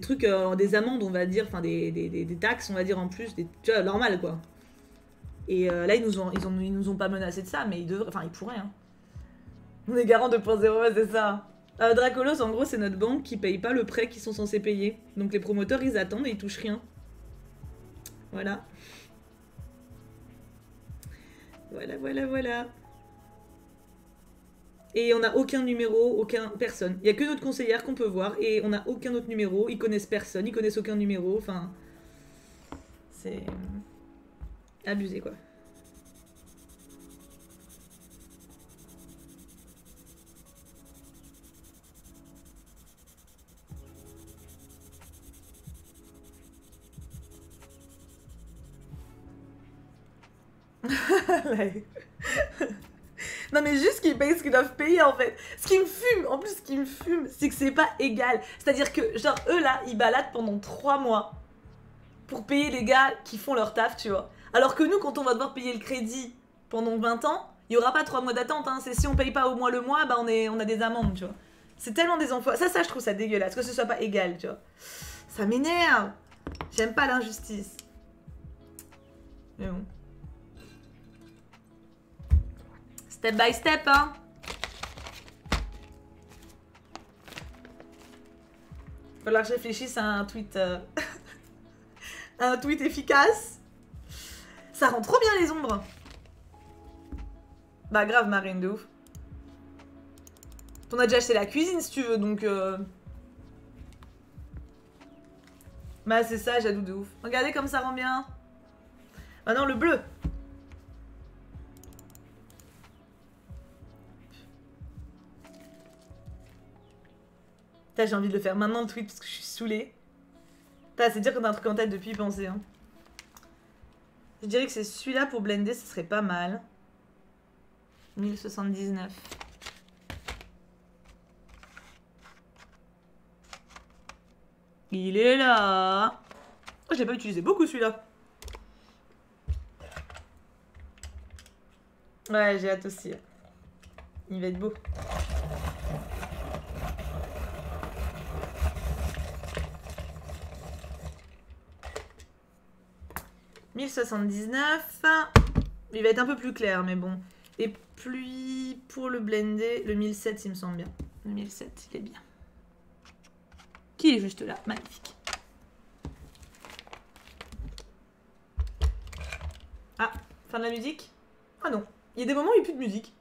trucs, des amendes, on va dire, enfin, des taxes, on va dire, en plus, tu vois, normal, quoi. Et là, ils nous ont pas menacé de ça, mais ils devraient... Enfin, ils pourraient, hein. On est garant 2.0, c'est ça. Dracolos, en gros, c'est notre banque qui paye pas le prêt qu'ils sont censés payer. Donc les promoteurs, ils attendent et ils touchent rien. Voilà. Voilà. Et on n'a aucun numéro, personne. Il y a que notre conseillère qu'on peut voir et on n'a aucun autre numéro. Ils connaissent personne, ils connaissent aucun numéro. Enfin, c'est abusé, quoi. Non mais juste qu'ils payent ce qu'ils doivent payer en fait. Ce qui me fume, en plus ce qui me fume, c'est que c'est pas égal. C'est-à-dire que genre eux là, ils baladent pendant 3 mois pour payer les gars qui font leur taf, tu vois. Alors que nous, quand on va devoir payer le crédit pendant 20 ans, il y aura pas 3 mois d'attente, hein. C'est si on paye pas au moins le mois, bah on a des amendes, tu vois. C'est tellement des enfoirés. Ça je trouve ça dégueulasse, que ce soit pas égal, tu vois. Ça m'énerve. J'aime pas l'injustice. Mais bon. Step by step, hein. Falloir que je réfléchisse à un tweet... un tweet efficace. Ça rend trop bien les ombres. Bah grave Marine, de ouf. T'en as déjà acheté la cuisine si tu veux, donc... Bah c'est ça, j'adoue de ouf. Regardez comme ça rend bien. Ah non, le bleu. J'ai envie de le faire maintenant le tweet parce que je suis saoulée. C'est dire qu'on a un truc en tête depuis y penser. Hein. Je dirais que c'est celui-là pour blender, ce serait pas mal. 1079. Il est là. Oh, je l'ai pas utilisé beaucoup celui-là. Ouais, j'ai hâte aussi. Il va être beau. « 1079. Il va être un peu plus clair, mais bon. Et puis, pour le blender, le 1007, il me semble bien. Le 1007, il est bien. Qui est juste là. Magnifique. Ah, fin de la musique? Ah non. Il y a des moments où il n'y a plus de musique.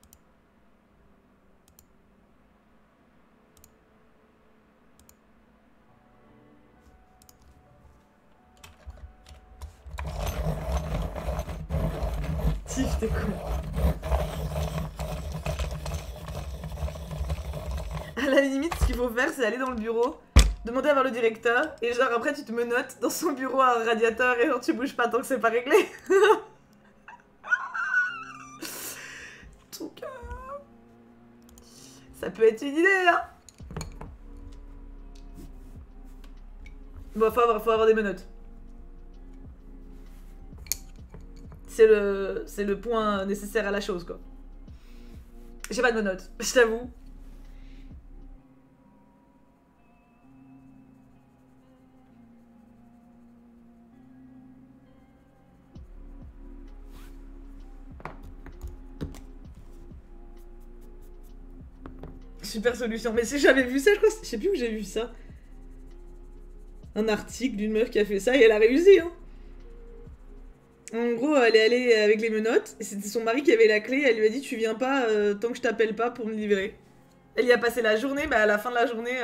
Tiff, t'es con. À la limite, ce qu'il faut faire, c'est aller dans le bureau, demander à voir le directeur, et genre après tu te menottes dans son bureau à un radiateur et genre tu bouges pas tant que c'est pas réglé. Donc, ça peut être une idée, hein. Bon, faut avoir des menottes. C'est le point nécessaire à la chose, quoi. J'ai pas de menottes, je t'avoue. super solution. Mais si j'avais vu ça, je sais plus où j'ai vu ça. Un article d'une meuf qui a fait ça et elle a réussi, hein. En gros, elle est allée avec les menottes, et c'était son mari qui avait la clé, elle lui a dit tu viens pas tant que je t'appelle pas pour me livrer. Elle y a passé la journée, bah à la fin de la journée,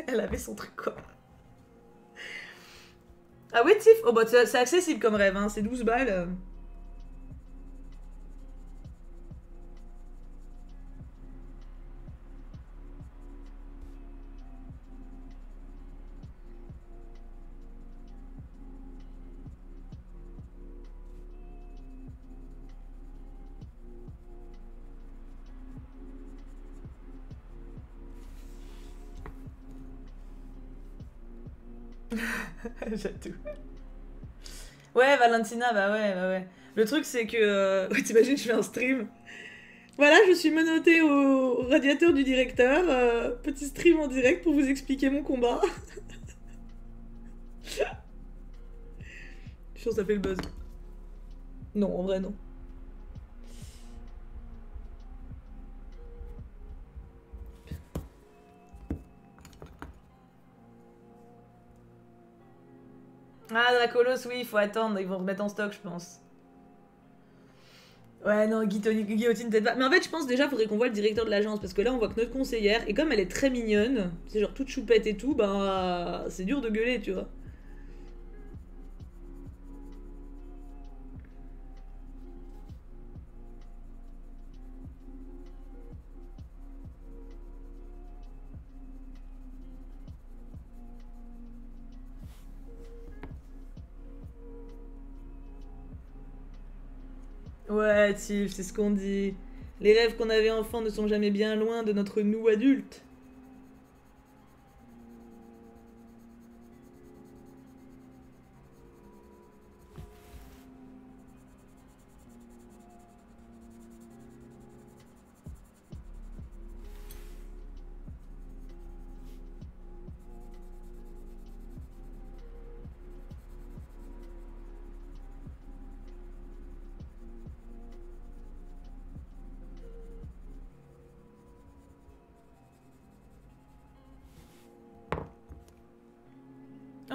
elle avait son truc quoi. Ah ouais Tiff. Oh bah c'est accessible comme rêve, hein, c'est 12 balles. J'adore. Ouais, Valentina, bah ouais, bah ouais. Le truc, c'est que. T'imagines, je fais un stream. Voilà, je suis menottée au radiateur du directeur. Petit stream en direct pour vous expliquer mon combat. Je suis sûre que ça fait le buzz. Non, en vrai, non. Ah, Dracolos, oui, il faut attendre. Ils vont remettre en stock, je pense. Ouais, non, guillotine, peut-être pas. Mais en fait, je pense déjà, faudrait qu'on voit le directeur de l'agence. Parce que là, on voit que notre conseillère, et comme elle est très mignonne, c'est genre toute choupette et tout, bah. C'est dur de gueuler, tu vois. Ouais, Tiff, c'est ce qu'on dit. Les rêves qu'on avait enfants ne sont jamais bien loin de notre nous adulte.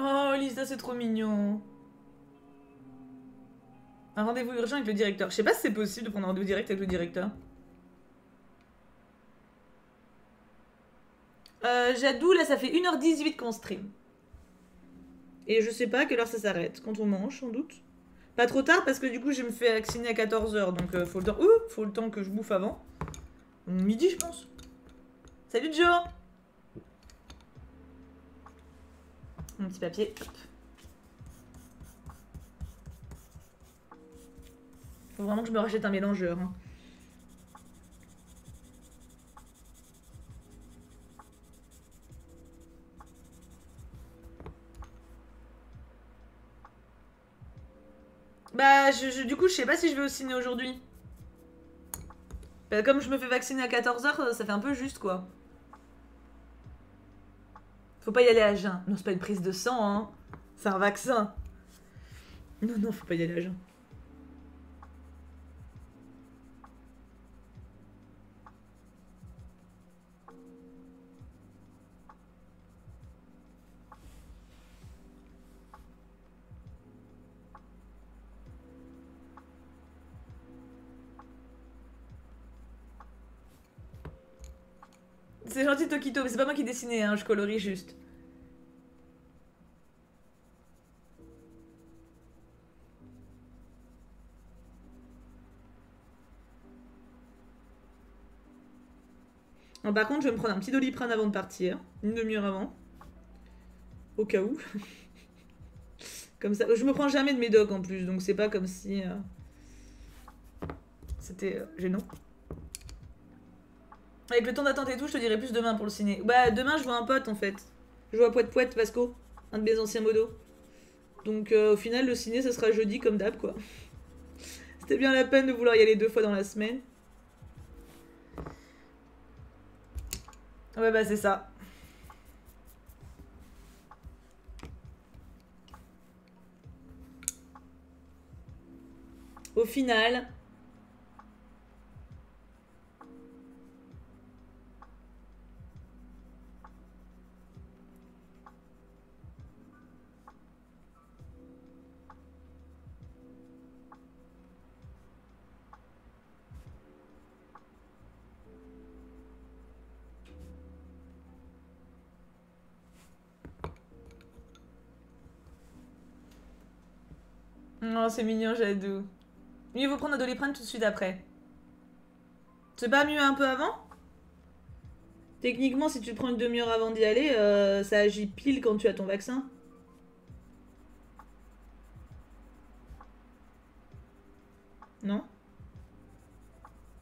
Oh, Lisa, c'est trop mignon. Un rendez-vous urgent avec le directeur. Je sais pas si c'est possible de prendre un rendez-vous direct avec le directeur. Jadou, là, ça fait 1h18 qu'on stream. Et je sais pas à quelle heure ça s'arrête. Quand on mange, sans doute. Pas trop tard, parce que du coup, je me fais vacciner à 14h. Donc, faut le temps... faut le temps que je bouffe avant. Midi, je pense. Salut, Joe. Mon petit papier. Hop. Faut vraiment que je me rachète un mélangeur. Hein. Bah, du coup, je sais pas si je vais au ciné aujourd'hui. Bah, comme je me fais vacciner à 14h, ça fait un peu juste, quoi. Faut pas y aller à jeun. Non, c'est pas une prise de sang, hein. C'est un vaccin. Non, non, faut pas y aller à jeun. C'est gentil, Tokito, mais c'est pas moi qui dessinais, hein, je colorie juste. Alors, par contre, je vais me prendre un petit Doliprane avant de partir. Une demi-heure avant. Au cas où. Comme ça. Je me prends jamais de médoc en plus, donc c'est pas comme si... C'était gênant. Avec le temps d'attente et tout, je te dirai plus demain pour le ciné. Bah, demain, je vois un pote, en fait. Je vois Poète Poète Vasco, un de mes anciens modos. Donc, au final, le ciné, ça sera jeudi, comme d'hab, quoi. C'était bien la peine de vouloir y aller 2 fois dans la semaine. Ouais, bah, c'est ça. Au final... Oh, c'est mignon, j'adore. Mieux vaut prendre un Doliprane tout de suite après. C'est pas mieux un peu avant? Techniquement, si tu te prends une demi-heure avant d'y aller, ça agit pile quand tu as ton vaccin. Non?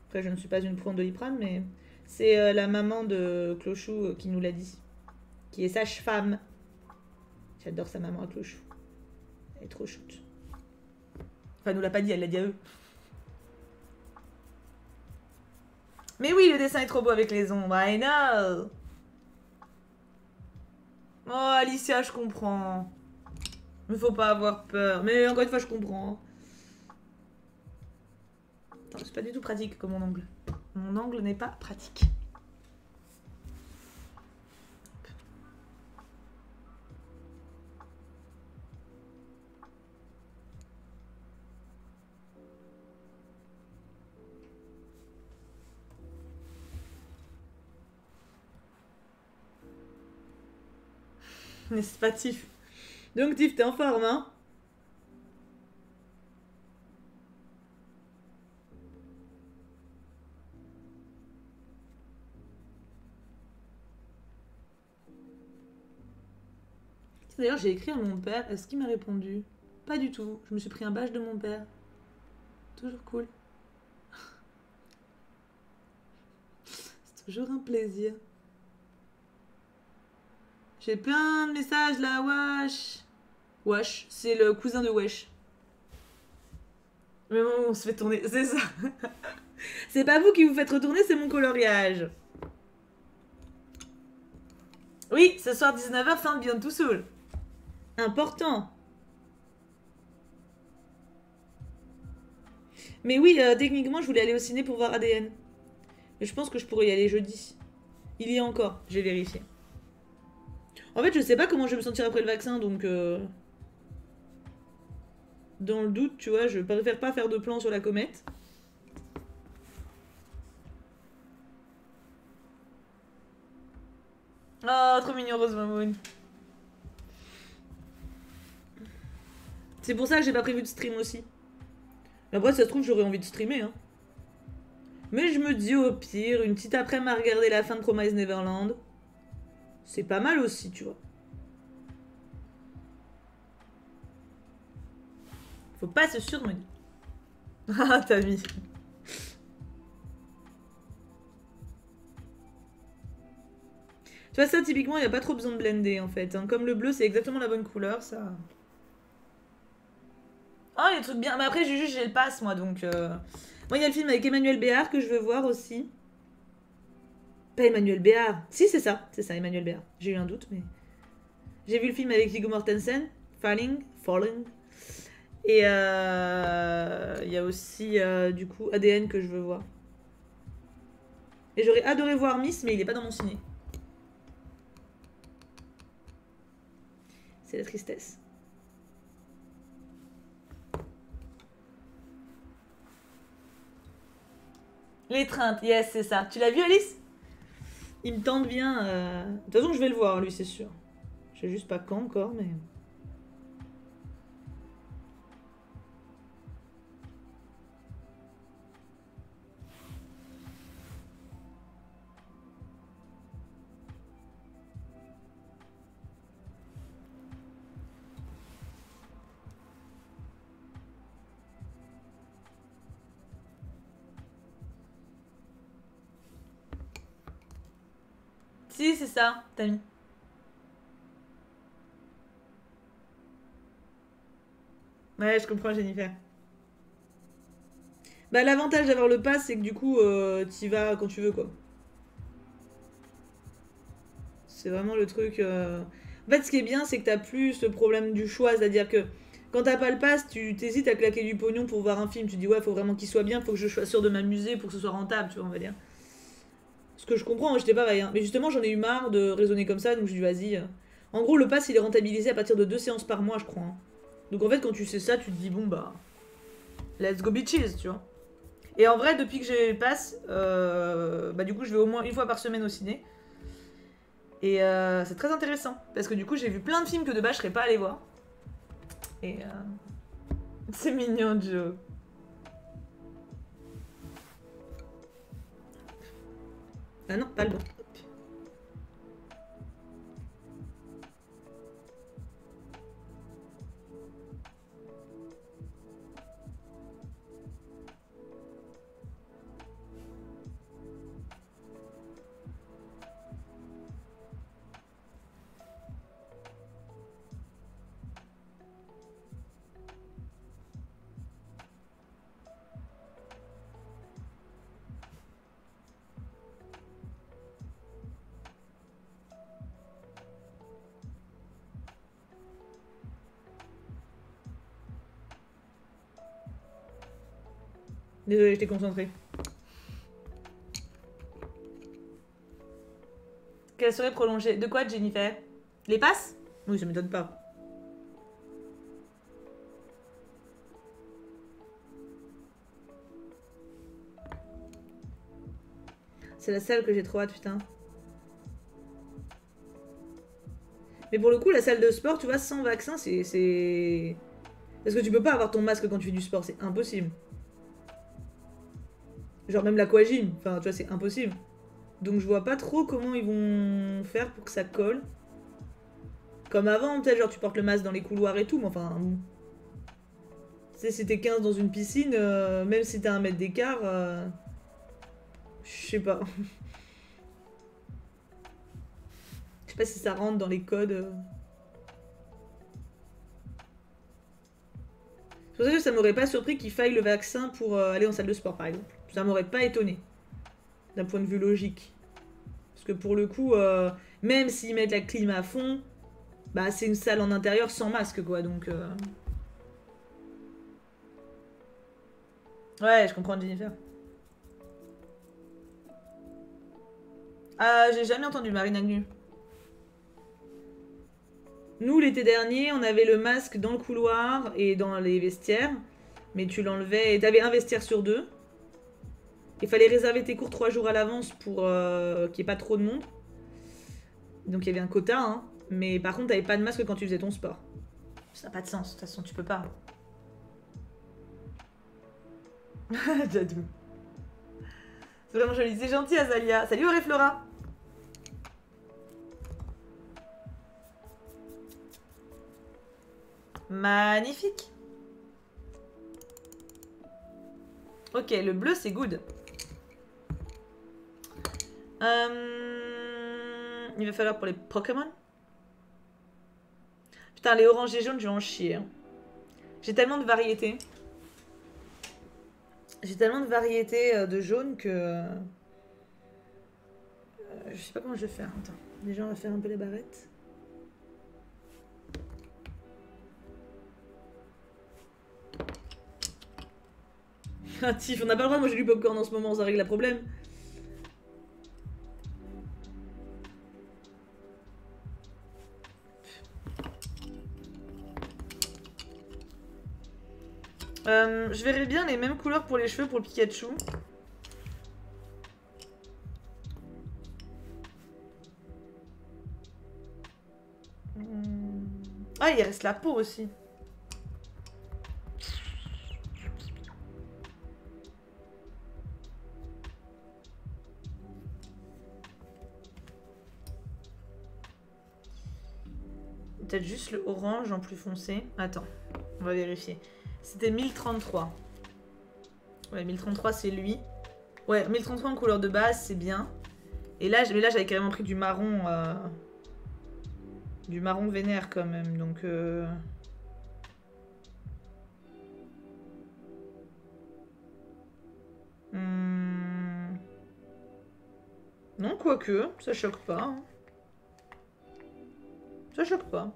Après, je ne suis pas une pro en Doliprane, mais c'est la maman de Clochou qui nous l'a dit. Qui est sage-femme. J'adore sa maman à Clochou. Elle est trop chute. Enfin, elle nous l'a pas dit, elle l'a dit à eux. Mais oui, le dessin est trop beau avec les ombres, I know. Oh, Alicia, je comprends. Mais faut pas avoir peur. Mais encore une fois, je comprends. C'est pas du tout pratique comme mon angle. Mon angle n'est pas pratique. N'est-ce pas, Tiff? Donc, Tiff, t'es en forme, hein? D'ailleurs, j'ai écrit à mon père. Est-ce qu'il m'a répondu? Pas du tout. Je me suis pris un badge de mon père. Toujours cool. C'est toujours un plaisir. J'ai plein de messages là, wesh. Wesh, c'est le cousin de Wesh. Mais bon, on se fait tourner, c'est ça. C'est pas vous qui vous faites retourner, c'est mon coloriage. Oui, ce soir 19h, fin de Beyond Two Souls. Important. Mais oui, techniquement, je voulais aller au ciné pour voir ADN. Mais je pense que je pourrais y aller jeudi. Il y est encore, j'ai vérifié. En fait, je sais pas comment je vais me sentir après le vaccin, donc... Dans le doute, tu vois, je préfère pas faire de plan sur la comète. Oh, trop mignon, Rose Mamoun. C'est pour ça que j'ai pas prévu de stream aussi. Mais après, ça se trouve, j'aurais envie de streamer, hein. Mais je me dis, au pire, une petite après-midi à regarder la fin de Promise Neverland. C'est pas mal aussi, tu vois. Faut pas se surmener. Ah, t'as mis. Tu vois, ça, typiquement, il n'y a pas trop besoin de blender, en fait. Hein. Comme le bleu, c'est exactement la bonne couleur, ça... Oh, il y a des trucs bien. Mais après, j'ai le pass, moi, donc... Moi, il y a le film avec Emmanuel Béard que je veux voir aussi. Pas Emmanuel Béard. Si, c'est ça, Emmanuel Béard. J'ai eu un doute, mais... J'ai vu le film avec Viggo Mortensen, Falling. Et il y a aussi, du coup, ADN que je veux voir. Et j'aurais adoré voir Miss, mais il est pas dans mon ciné. C'est la tristesse. L'étreinte, yes, c'est ça. Tu l'as vu, Alice? Il me tente bien. De toute façon, je vais le voir, lui, c'est sûr. Je sais juste pas quand encore, mais... Si, c'est ça, t'as mis. Ouais, je comprends, Jennifer. Bah, l'avantage d'avoir le pass, c'est que du coup, t'y vas quand tu veux, quoi. C'est vraiment le truc... En fait, ce qui est bien, c'est que t'as plus ce problème du choix. C'est-à-dire que quand t'as pas le pass, tu t'hésites à claquer du pognon pour voir un film. Tu dis, ouais, faut vraiment qu'il soit bien, faut que je sois sûr de m'amuser pour que ce soit rentable, tu vois, on va dire. Ce que je comprends, j'étais pareil. Hein. Mais justement, j'en ai eu marre de raisonner comme ça, donc je dis, vas-y. En gros, le pass, il est rentabilisé à partir de 2 séances par mois, je crois. Hein. Donc en fait, quand tu sais ça, tu te dis, bon, bah... Let's go bitches, tu vois. Et en vrai, depuis que j'ai le pass, bah du coup, je vais au moins une fois par semaine au ciné. Et c'est très intéressant. Parce que du coup, j'ai vu plein de films que de base, je serais pas allée voir. Et C'est mignon, Joe. Ah non, pas le bon. Désolée, j'étais concentrée. Qu'elle serait prolongée. De quoi, Jennifer? Les passes? Oui, ça m'étonne pas. C'est la salle que j'ai trop hâte, putain. Mais pour le coup, la salle de sport, tu vois, sans vaccin, c'est... Parce que tu peux pas avoir ton masque quand tu fais du sport, c'est impossible. Genre même l'aquagym, enfin, tu vois, c'est impossible. Donc je vois pas trop comment ils vont faire pour que ça colle. Comme avant, peut-être, genre tu portes le masque dans les couloirs et tout, mais enfin... Tu sais, si t'es 15 dans une piscine, même si t'as 1 mètre d'écart, je sais pas. Je sais pas si ça rentre dans les codes. C'est pour ça que ça m'aurait pas surpris qu'il faille le vaccin pour aller en salle de sport, par exemple. Ça m'aurait pas étonné. D'un point de vue logique. Parce que pour le coup, même s'ils mettent la clim à fond, bah c'est une salle en intérieur sans masque, quoi, donc... Ouais, je comprends, Jennifer. Ah, j'ai jamais entendu Marine Agnew. Nous, l'été dernier, on avait le masque dans le couloir et dans les vestiaires. Mais tu l'enlevais... T'avais un vestiaire sur 2. Il fallait réserver tes cours 3 jours à l'avance pour qu'il n'y ait pas trop de monde. Donc il y avait un quota, hein. Mais par contre, t'avais pas de masque quand tu faisais ton sport. Ça n'a pas de sens, de toute façon, tu peux pas. Jadou. C'est vraiment joli. C'est gentil, Azalia. Salut, Auriflora. Magnifique. Ok, le bleu, c'est good. Il va falloir pour les Pokémon. Putain, les oranges et jaunes, je vais en chier. Hein. J'ai tellement de variétés. J'ai tellement de variétés de jaunes que... je sais pas comment je vais faire. Attends. Déjà, on va faire un peu les barrettes. Ah, Tiff, on n'a pas le droit de manger du popcorn en ce moment, ça règle le problème. Je verrais bien les mêmes couleurs pour les cheveux pour le Pikachu. Ah, il reste la peau aussi. Peut-être juste le orange en plus foncé. Attends, on va vérifier. C'était 1033. Ouais, 1033 c'est lui. Ouais, 1033 en couleur de base, c'est bien. Et là, mais là j'avais carrément pris du marron. Du marron vénère quand même, donc... Non, quoique, ça choque pas. Hein. Ça choque pas.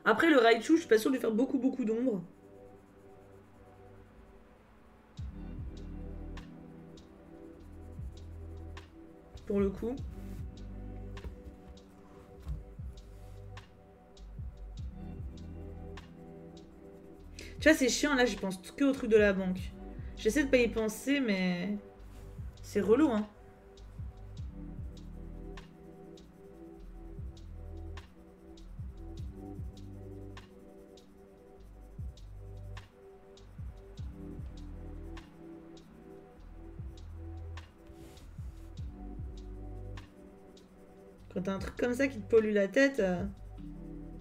Après, le Raichu, je suis pas sûre de lui faire beaucoup d'ombre. Pour le coup. Tu vois, c'est chiant, là, je pense que au truc de la banque. J'essaie de pas y penser, mais... C'est relou, hein. Quand t'as un truc comme ça qui te pollue la tête,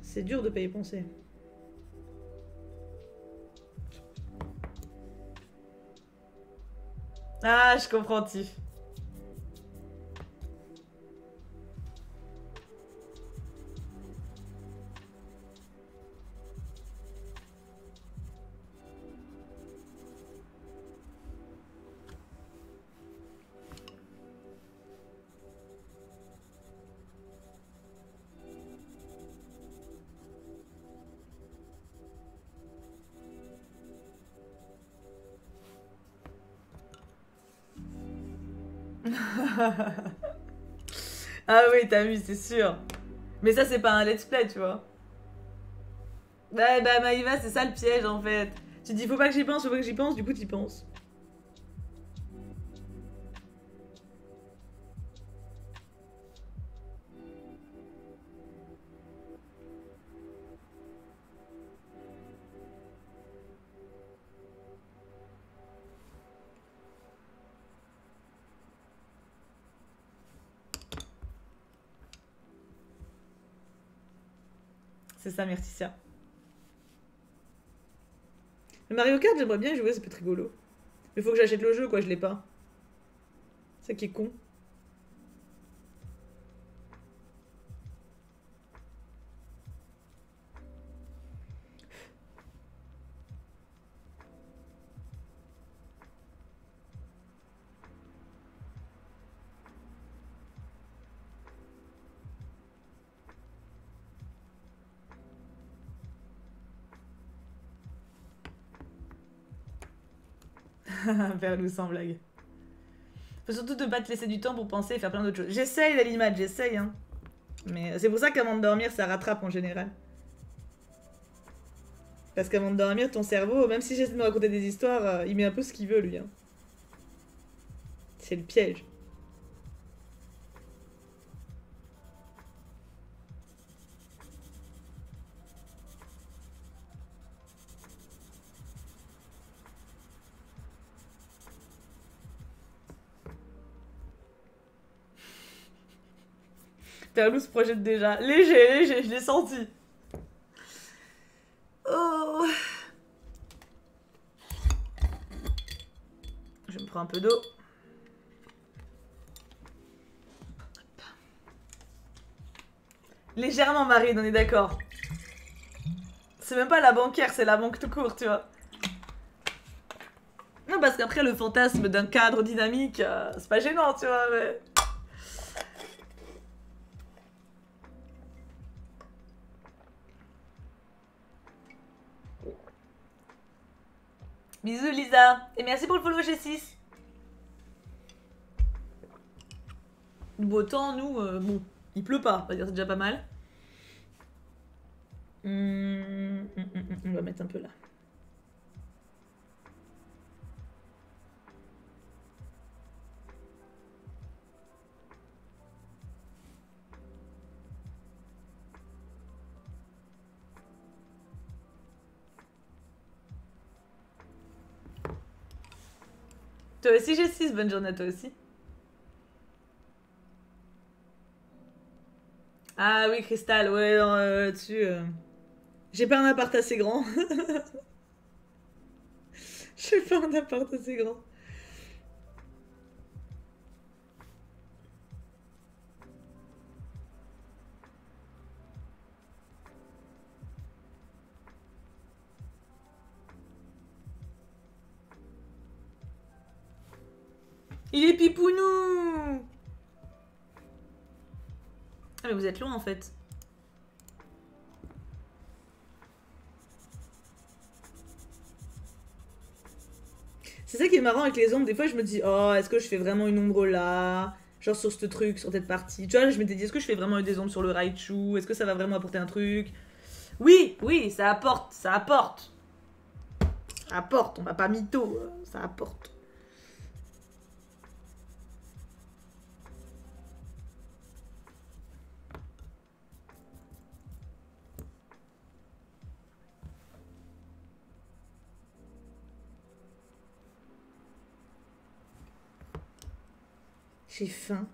c'est dur de pas y penser. Ah, je comprends, Tiff. Ah oui, t'as vu, c'est sûr. Mais ça, c'est pas un let's play, tu vois. Ouais, bah Maïva, c'est ça le piège en fait. Tu dis, faut pas que j'y pense, faut pas que j'y pense, du coup, t'y penses. C'est ça, Myrticia. Le Mario Kart, j'aimerais bien y jouer, ça peut être rigolo. Mais faut que j'achète le jeu, quoi, je l'ai pas. C'est ça qui est con. Perlou sans blague. Faut surtout ne pas te laisser du temps pour penser et faire plein d'autres choses. J'essaye la limite, j'essaye, hein. Mais c'est pour ça qu'avant de dormir, ça rattrape en général. Parce qu'avant de dormir, ton cerveau, même si j'essaie de me raconter des histoires, il met un peu ce qu'il veut, lui. Hein. C'est le piège. Perlou se projette déjà. Léger, léger, je l'ai senti. Oh. Je me prends un peu d'eau. Légèrement marine, on est d'accord. C'est même pas la banquière, c'est la banque tout court, tu vois. Non, parce qu'après, le fantasme d'un cadre dynamique, c'est pas gênant, tu vois, mais... Bisous, Lisa. Et merci pour le follow G6. Le beau temps, nous, bon, il pleut pas, on va dire, c'est déjà pas mal. On va mettre un peu là. Toi aussi, G6, bonne journée à toi aussi. Ah oui, Cristal, ouais, là-dessus... J'ai pas un appart assez grand. J'ai pas un appart assez grand. Il est pipounou. Ah mais vous êtes loin en fait. C'est ça qui est marrant avec les ombres. Des fois je me dis, oh, est-ce que je fais vraiment une ombre là? Genre sur ce truc, sur cette partie. Tu vois, je m'étais dit, est-ce que je fais vraiment des ombres sur le Raichu? Est-ce que ça va vraiment apporter un truc? Oui, oui, ça apporte, ça apporte. Ça apporte, on va pas mytho, ça apporte. J'ai faim.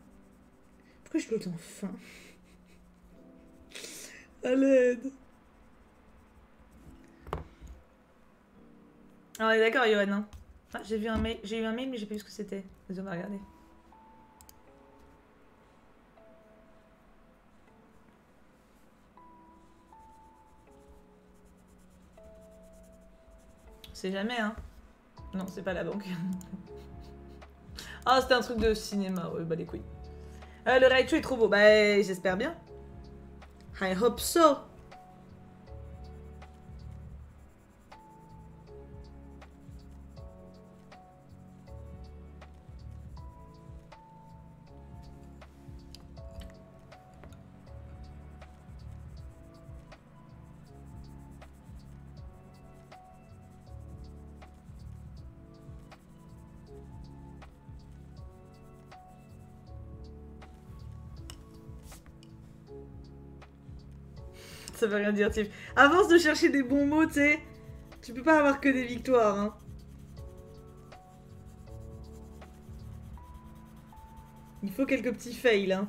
Pourquoi j'ai tout le temps faim? À l'aide. Ah, on est d'accord, Johan. Hein. Ah, j'ai eu un mail, mais j'ai pas vu ce que c'était. Vas-y, on va regarder. C'est jamais, hein. Non, c'est pas la banque. Ah, c'était un truc de cinéma. Ouais, bah les couilles. Le Raichu est trop beau. Bah, j'espère bien. I hope so. Ça veut rien dire, Tiff. Avance de chercher des bons mots, tu sais. Tu peux pas avoir que des victoires, hein. Il faut quelques petits fails, hein.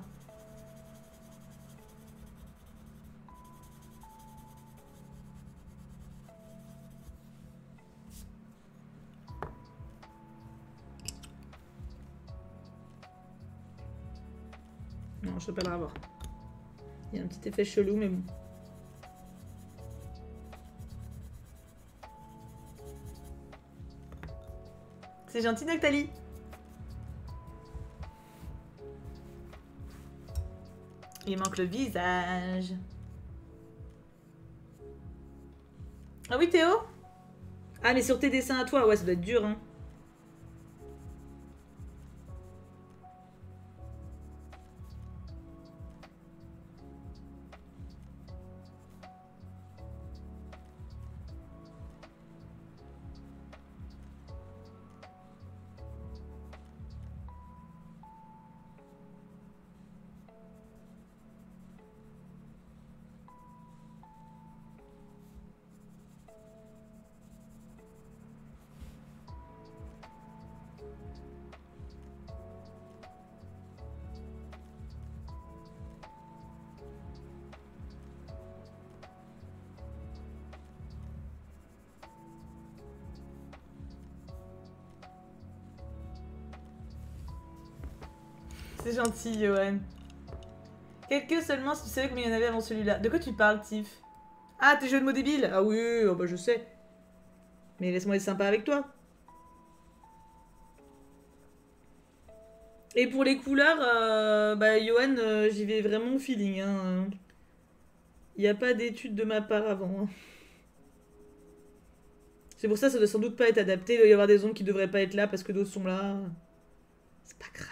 Non, je peux pas le revoir. Il y a un petit effet chelou, mais bon. C'est gentil, Noctali. Il manque le visage. Ah oui, Théo? Ah, mais sur tes dessins à toi, ouais, ça doit être dur, hein. C'est gentil, Johan. Quelques seulement si tu savais combien il y en avait avant celui-là. De quoi tu parles, Tiff? Ah, tes jeux de mots débiles? Ah oui, oh bah je sais. Mais laisse-moi être sympa avec toi. Et pour les couleurs, bah Johan, j'y vais vraiment au feeling. Hein. Il n'y a pas d'études de ma part avant. Hein. C'est pour ça que ça doit sans doute pas être adapté. Il doit y avoir des ombres qui devraient pas être là parce que d'autres sont là. C'est pas grave.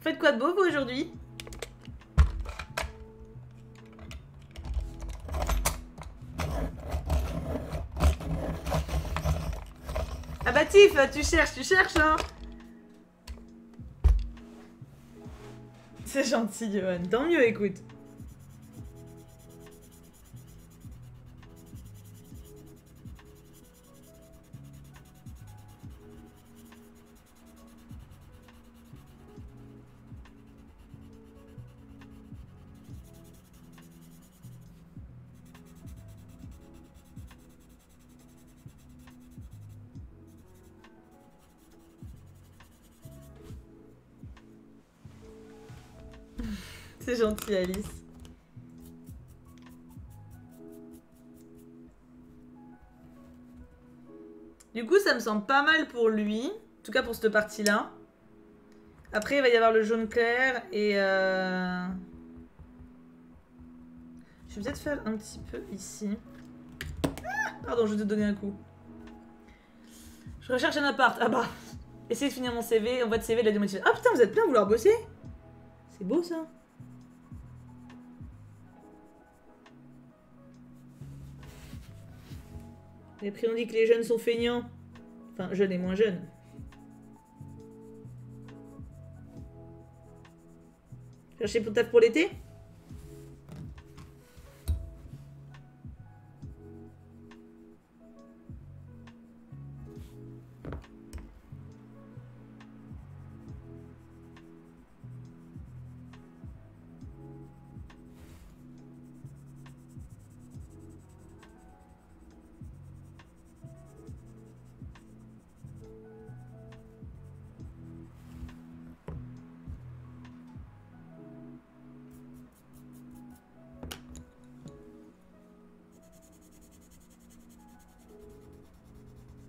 Faites quoi de beau vous aujourd'hui? Ah bah Tiff, tu cherches hein. C'est gentil Johan, tant mieux écoute. C'est gentil Alice. Du coup ça me semble pas mal pour lui. En tout cas pour cette partie-là. Après il va y avoir le jaune clair et je vais peut-être faire un petit peu ici. Ah, pardon, je vais te donner un coup. Je recherche un appart. Ah bah. Essayez de finir mon CV. Envoie de CV de la démotivation. Ah putain, vous êtes plein à vouloir bosser. C'est beau ça. Et après on dit que les jeunes sont feignants. Enfin, jeunes et moins jeunes. Cherchez pour taf pour l'été?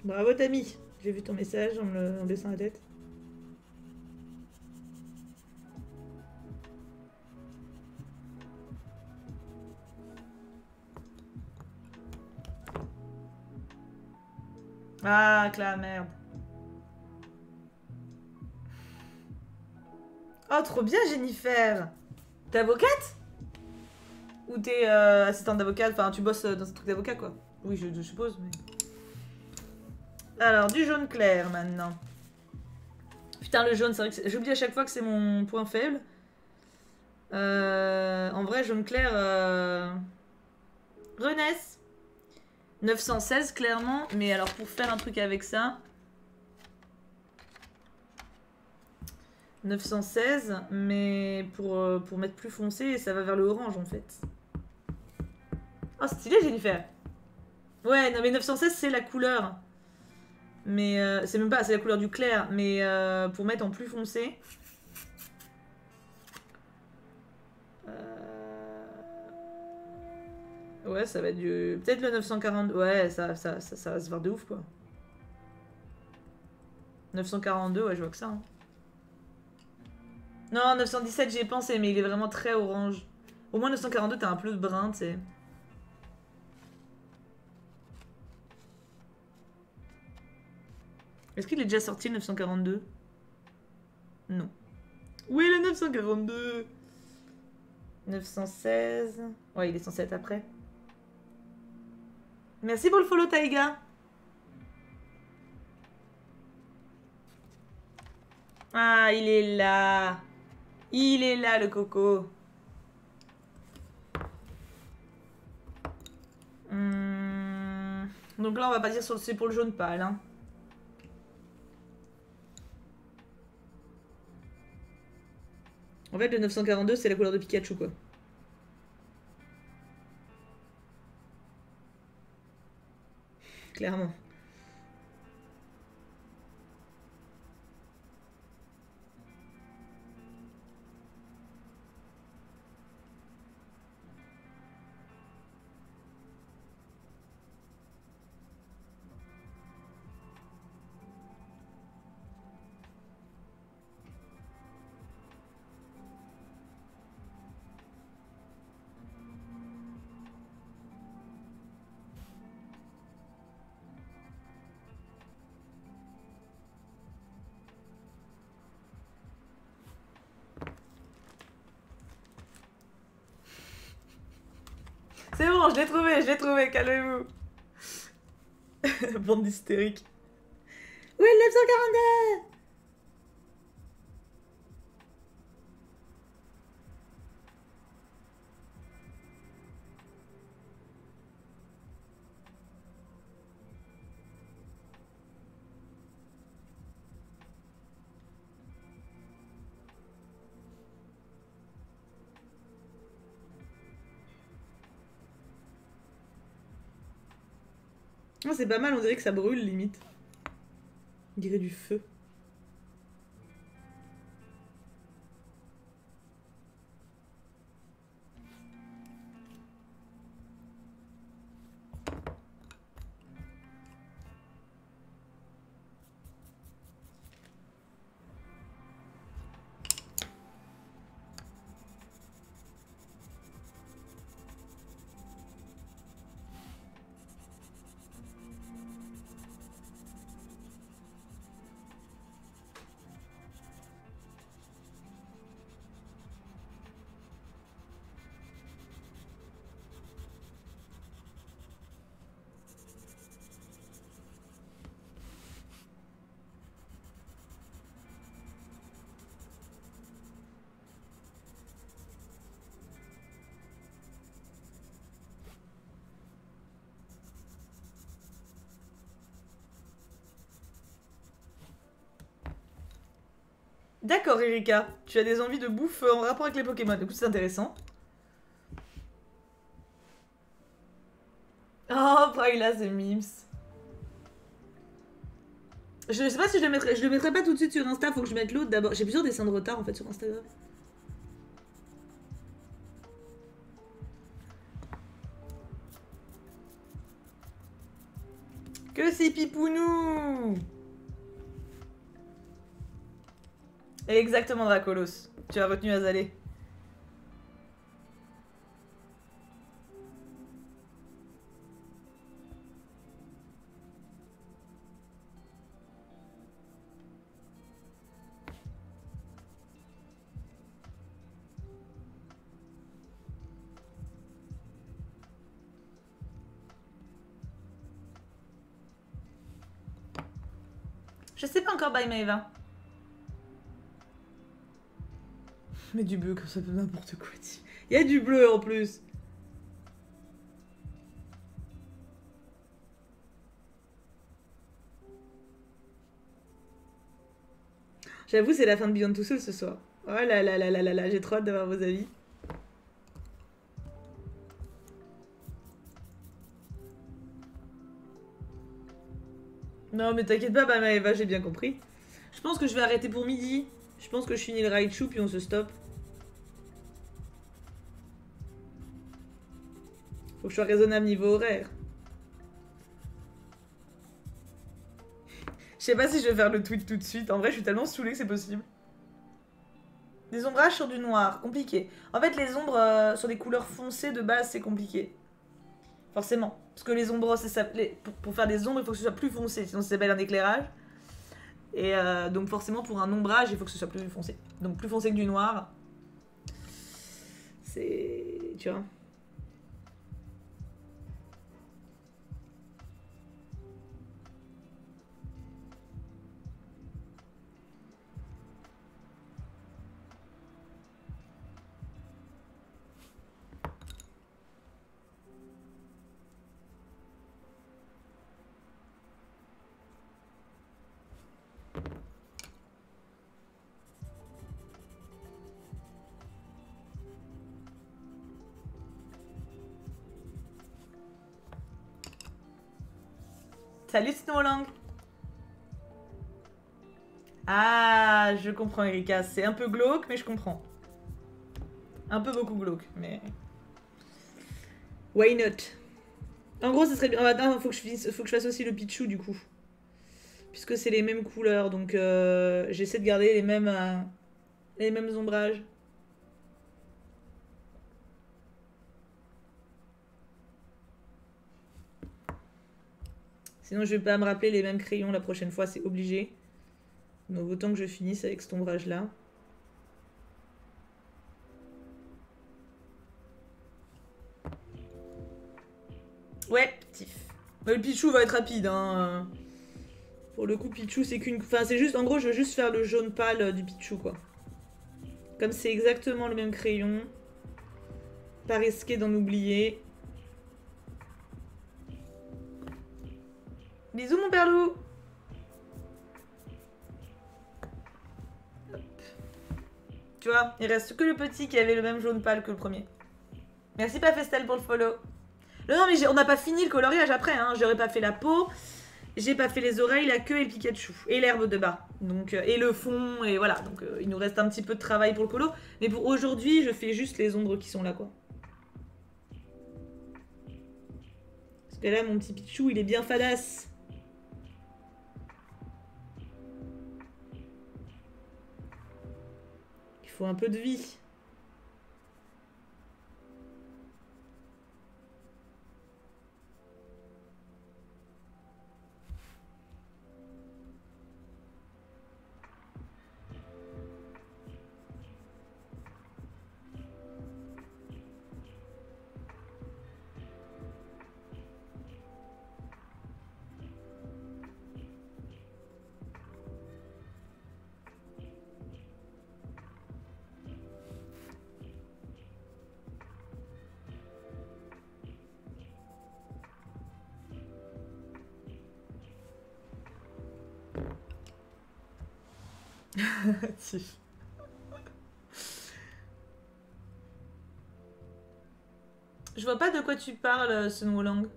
Bravo Tammy. J'ai vu ton message en me baissant la tête. Ah, que la merde. Oh, trop bien, Jennifer. T'es avocate? Ou t'es assistante d'avocat? Enfin, tu bosses dans un truc d'avocat, quoi. Oui, je suppose, mais... Alors, du jaune clair, maintenant. Putain, le jaune, c'est vrai que j'oublie à chaque fois que c'est mon point faible. En vrai, jaune clair... Renesse. 916, clairement. Mais alors, pour faire un truc avec ça... 916, mais pour mettre plus foncé, ça va vers le orange, en fait. Oh, stylé, Jennifer. Ouais, non, mais 916, c'est la couleur. Mais c'est même pas, c'est la couleur du clair. Mais pour mettre en plus foncé... Ouais, ça va être du... Peut-être le 940... Ouais, ça va se voir de ouf, quoi. 942, ouais, je vois que ça. Hein. Non, 917, j'y ai pensé, mais il est vraiment très orange. Au moins 942, t'as un peu de brun, tu sais. Est-ce qu'il est déjà sorti, le 942? Non. Oui, le 942 916... Ouais, il est censé être après. Merci pour le follow, Taïga. Ah, il est là. Il est là, le coco. Donc là, on va pas dire c'est pour le jaune pâle. Hein. En fait, le 942, c'est la couleur de Pikachu, quoi. Clairement. C'est bon, je l'ai trouvé, calmez-vous. Bande d'hystériques. Oui, le 942. Oh, c'est pas mal, on dirait que ça brûle limite. On dirait du feu. D'accord, Erika. Tu as des envies de bouffe en rapport avec les Pokémon. Du coup, c'est intéressant. Oh, là, c'est Mims. Je sais pas si je le mettrai pas tout de suite sur Insta. Faut que je mette l'autre d'abord. J'ai plusieurs dessins de retard en fait sur Instagram. Que c'est pipounou. Exactement, Dracolos. Tu as retenu Azalée. Je sais pas encore by Maeva. Mais du bleu comme ça peut n'importe quoi. Il y a du bleu en plus. J'avoue, c'est la fin de Beyond tout seul ce soir. Oh là là là là là là, j'ai trop hâte d'avoir vos avis. Non mais t'inquiète pas, bah Maëva, j'ai bien compris. Je pense que je vais arrêter pour midi. Je pense que je finis le Raichu puis on se stoppe. Faut que je sois raisonnable niveau horaire. Je sais pas si je vais faire le tweet tout de suite. En vrai, je suis tellement saoulée que c'est possible. Des ombrages sur du noir, compliqué. En fait, les ombres sur des couleurs foncées de base, c'est compliqué. Forcément. Parce que les ombres, pour faire des ombres, il faut que ce soit plus foncé. Sinon, ça s'appelle un éclairage. Et donc, forcément, pour un ombrage, il faut que ce soit plus foncé. Donc, plus foncé que du noir. C'est... Tu vois. Salut Snowlang. Ah, je comprends Erika. C'est un peu glauque, mais je comprends. Un peu beaucoup glauque, mais... Why not? En gros, ça serait bien... Attends, faut que je fasse aussi le Pichou, du coup. Puisque c'est les mêmes couleurs, donc j'essaie de garder les mêmes ombrages. Sinon, je vais pas me rappeler les mêmes crayons la prochaine fois, c'est obligé. Donc autant que je finisse avec cet ombrage-là. Ouais, Tif. Le Pichou va être rapide, hein. Pour le coup, Pichou, c'est qu'une... Enfin, c'est juste... En gros, je veux juste faire le jaune pâle du Pichou, quoi. Comme c'est exactement le même crayon. Pas risqué d'en oublier. Bisous, mon perlou. Hop. Tu vois, il reste que le petit qui avait le même jaune pâle que le premier. Merci, Pafestel, pour le follow. Non, mais on n'a pas fini le coloriage après, hein. J'aurais pas fait la peau, j'ai pas fait les oreilles, la queue et le Pikachu. Et l'herbe de bas. Donc, et le fond, et voilà. Donc, il nous reste un petit peu de travail pour le colo. Mais pour aujourd'hui, je fais juste les ombres qui sont là, quoi. Parce que là, mon petit Pichou, il est bien fadasse. Il faut un peu de vie. Je vois pas de quoi tu parles, Sunwoo-Lang.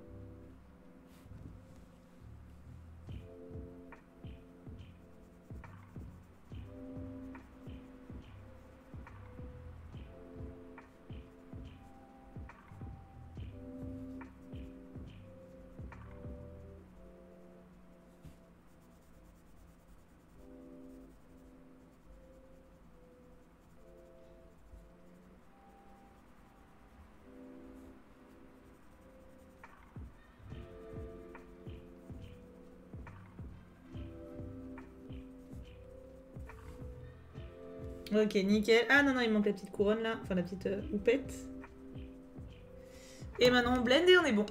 Ok, nickel. Ah non, non, il manque la petite couronne là. Enfin, la petite houppette. Et maintenant, on blende et on est bon.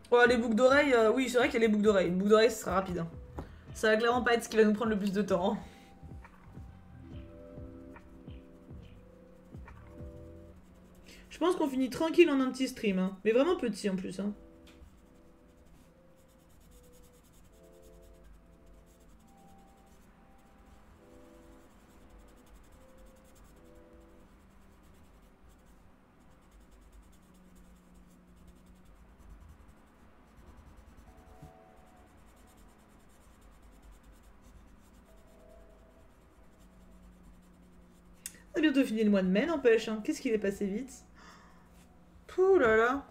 Oh, les boucles d'oreilles, oui, c'est vrai qu'il y a les boucles d'oreilles. Une boucle d'oreille, ce sera rapide. Hein. Ça va clairement pas être ce qui va nous prendre le plus de temps. Je pense qu'on finit tranquille en un petit stream. Hein. Mais vraiment petit en plus. Hein. On a bientôt fini le mois de mai, n'empêche. Hein. Qu'est-ce qu'il est passé vite. Pouh là là.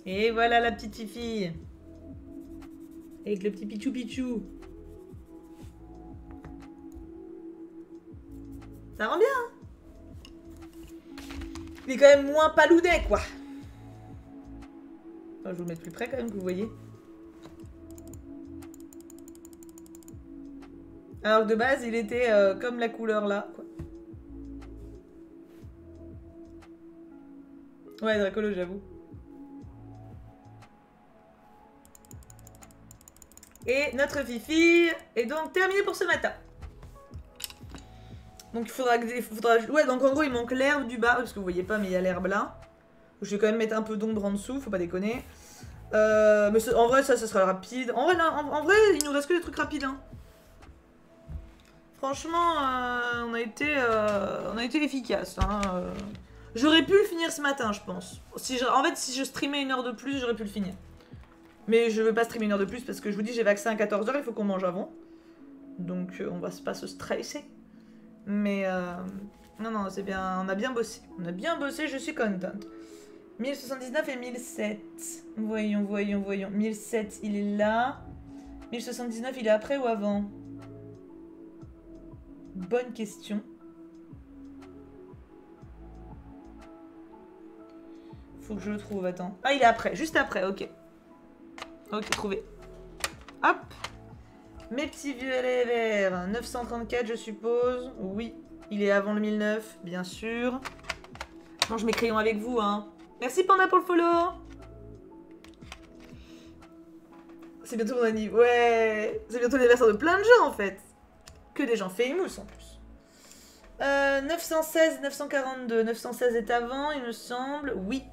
Et voilà la petite fille. Avec le petit pichou pichou. Ça rend bien, hein. Il est quand même moins palounet, quoi. Enfin, je vais vous le mettre plus près quand même, que vous voyez. Alors que de base, il était comme la couleur là, quoi. Ouais, Dracolo, j'avoue. Et notre Fifi est donc terminée pour ce matin. Donc il faudra... Ouais, donc en gros, il manque l'herbe du bas, parce que vous voyez pas, mais il y a l'herbe là. Je vais quand même mettre un peu d'ombre en dessous, faut pas déconner. Mais en vrai, ça sera rapide. En vrai, là, en vrai, il nous reste que des trucs rapides, hein. Franchement, on a été efficace. Hein. J'aurais pu le finir ce matin, je pense. En fait, si je streamais une heure de plus, j'aurais pu le finir. Mais je veux pas streamer une heure de plus parce que je vous dis, j'ai vaccin à 14 h, il faut qu'on mange avant. Donc, on va pas se stresser. Mais, non, non, c'est bien. On a bien bossé. On a bien bossé, je suis contente. 1079 et 1007. Voyons, voyons, voyons. 1007, il est là. 1079, il est après ou avant? Bonne question. Faut que je le trouve, attends. Ah, il est après, juste après, ok. Ok, trouvé. Hop. Mes petits violets verts. 934, je suppose. Oui, il est avant le 1009, bien sûr. Je mange mes crayons avec vous, hein. Merci Panda pour le follow. C'est bientôt mon anniversaire. Ouais, c'est bientôt l'anniversaire de plein de gens, en fait. Que des gens famous en plus. 916, 942. 916 est avant, il me semble. Oui.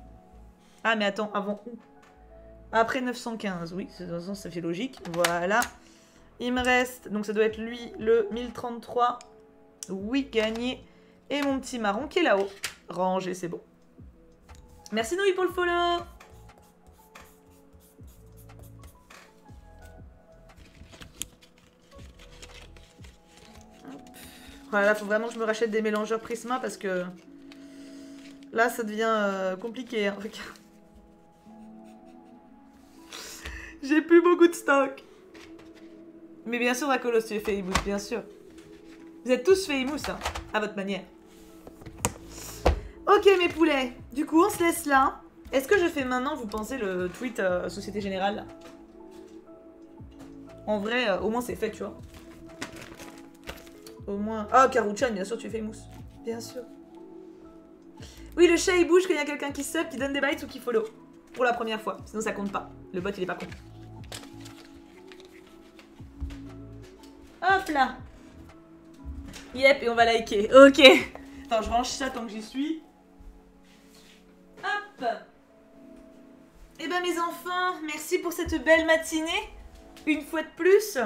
Ah, mais attends, avant où? Après 915, oui, de toute façon, ça fait logique. Voilà. Il me reste, donc ça doit être lui, le 1033. Oui, gagné. Et mon petit marron qui est là-haut. Rangé, c'est bon. Merci Noé pour le follow. Voilà, faut vraiment que je me rachète des mélangeurs Prisma parce que là, ça devient compliqué. Hein. J'ai plus beaucoup de stock. Mais bien sûr, Dracolos, tu es famous, bien sûr. Vous êtes tous famous, hein, à votre manière. Ok, mes poulets. Du coup, on se laisse là. Est-ce que je fais maintenant, vous pensez, le tweet Société Générale là? En vrai, au moins c'est fait, tu vois. Au moins... Ah, Karuchan, bien sûr, tu es famous. Bien sûr. Oui, le chat, il bouge quand il y a quelqu'un qui sub, qui donne des bytes ou qui follow. Pour la première fois. Sinon, ça compte pas. Le bot, il est pas con. Hop là. Yep, et on va liker. Ok. Attends, je range ça tant que j'y suis. Hop. Eh ben, mes enfants, merci pour cette belle matinée. Une fois de plus.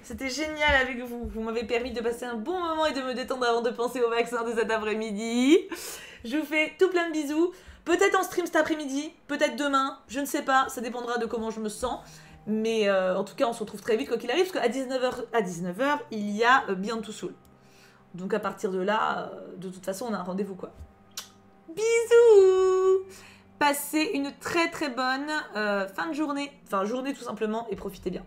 C'était génial avec vous. Vous m'avez permis de passer un bon moment et de me détendre avant de penser au vaccin de cet après-midi. Je vous fais tout plein de bisous. Peut-être en stream cet après-midi, peut-être demain, je ne sais pas. Ça dépendra de comment je me sens. Mais en tout cas, on se retrouve très vite quoi qu'il arrive. Parce qu'à 19h, il y a Beyond Two Souls. Donc à partir de là, de toute façon, on a un rendez-vous quoi. Bisous. Passez une très très bonne fin de journée. Enfin, journée tout simplement et profitez bien.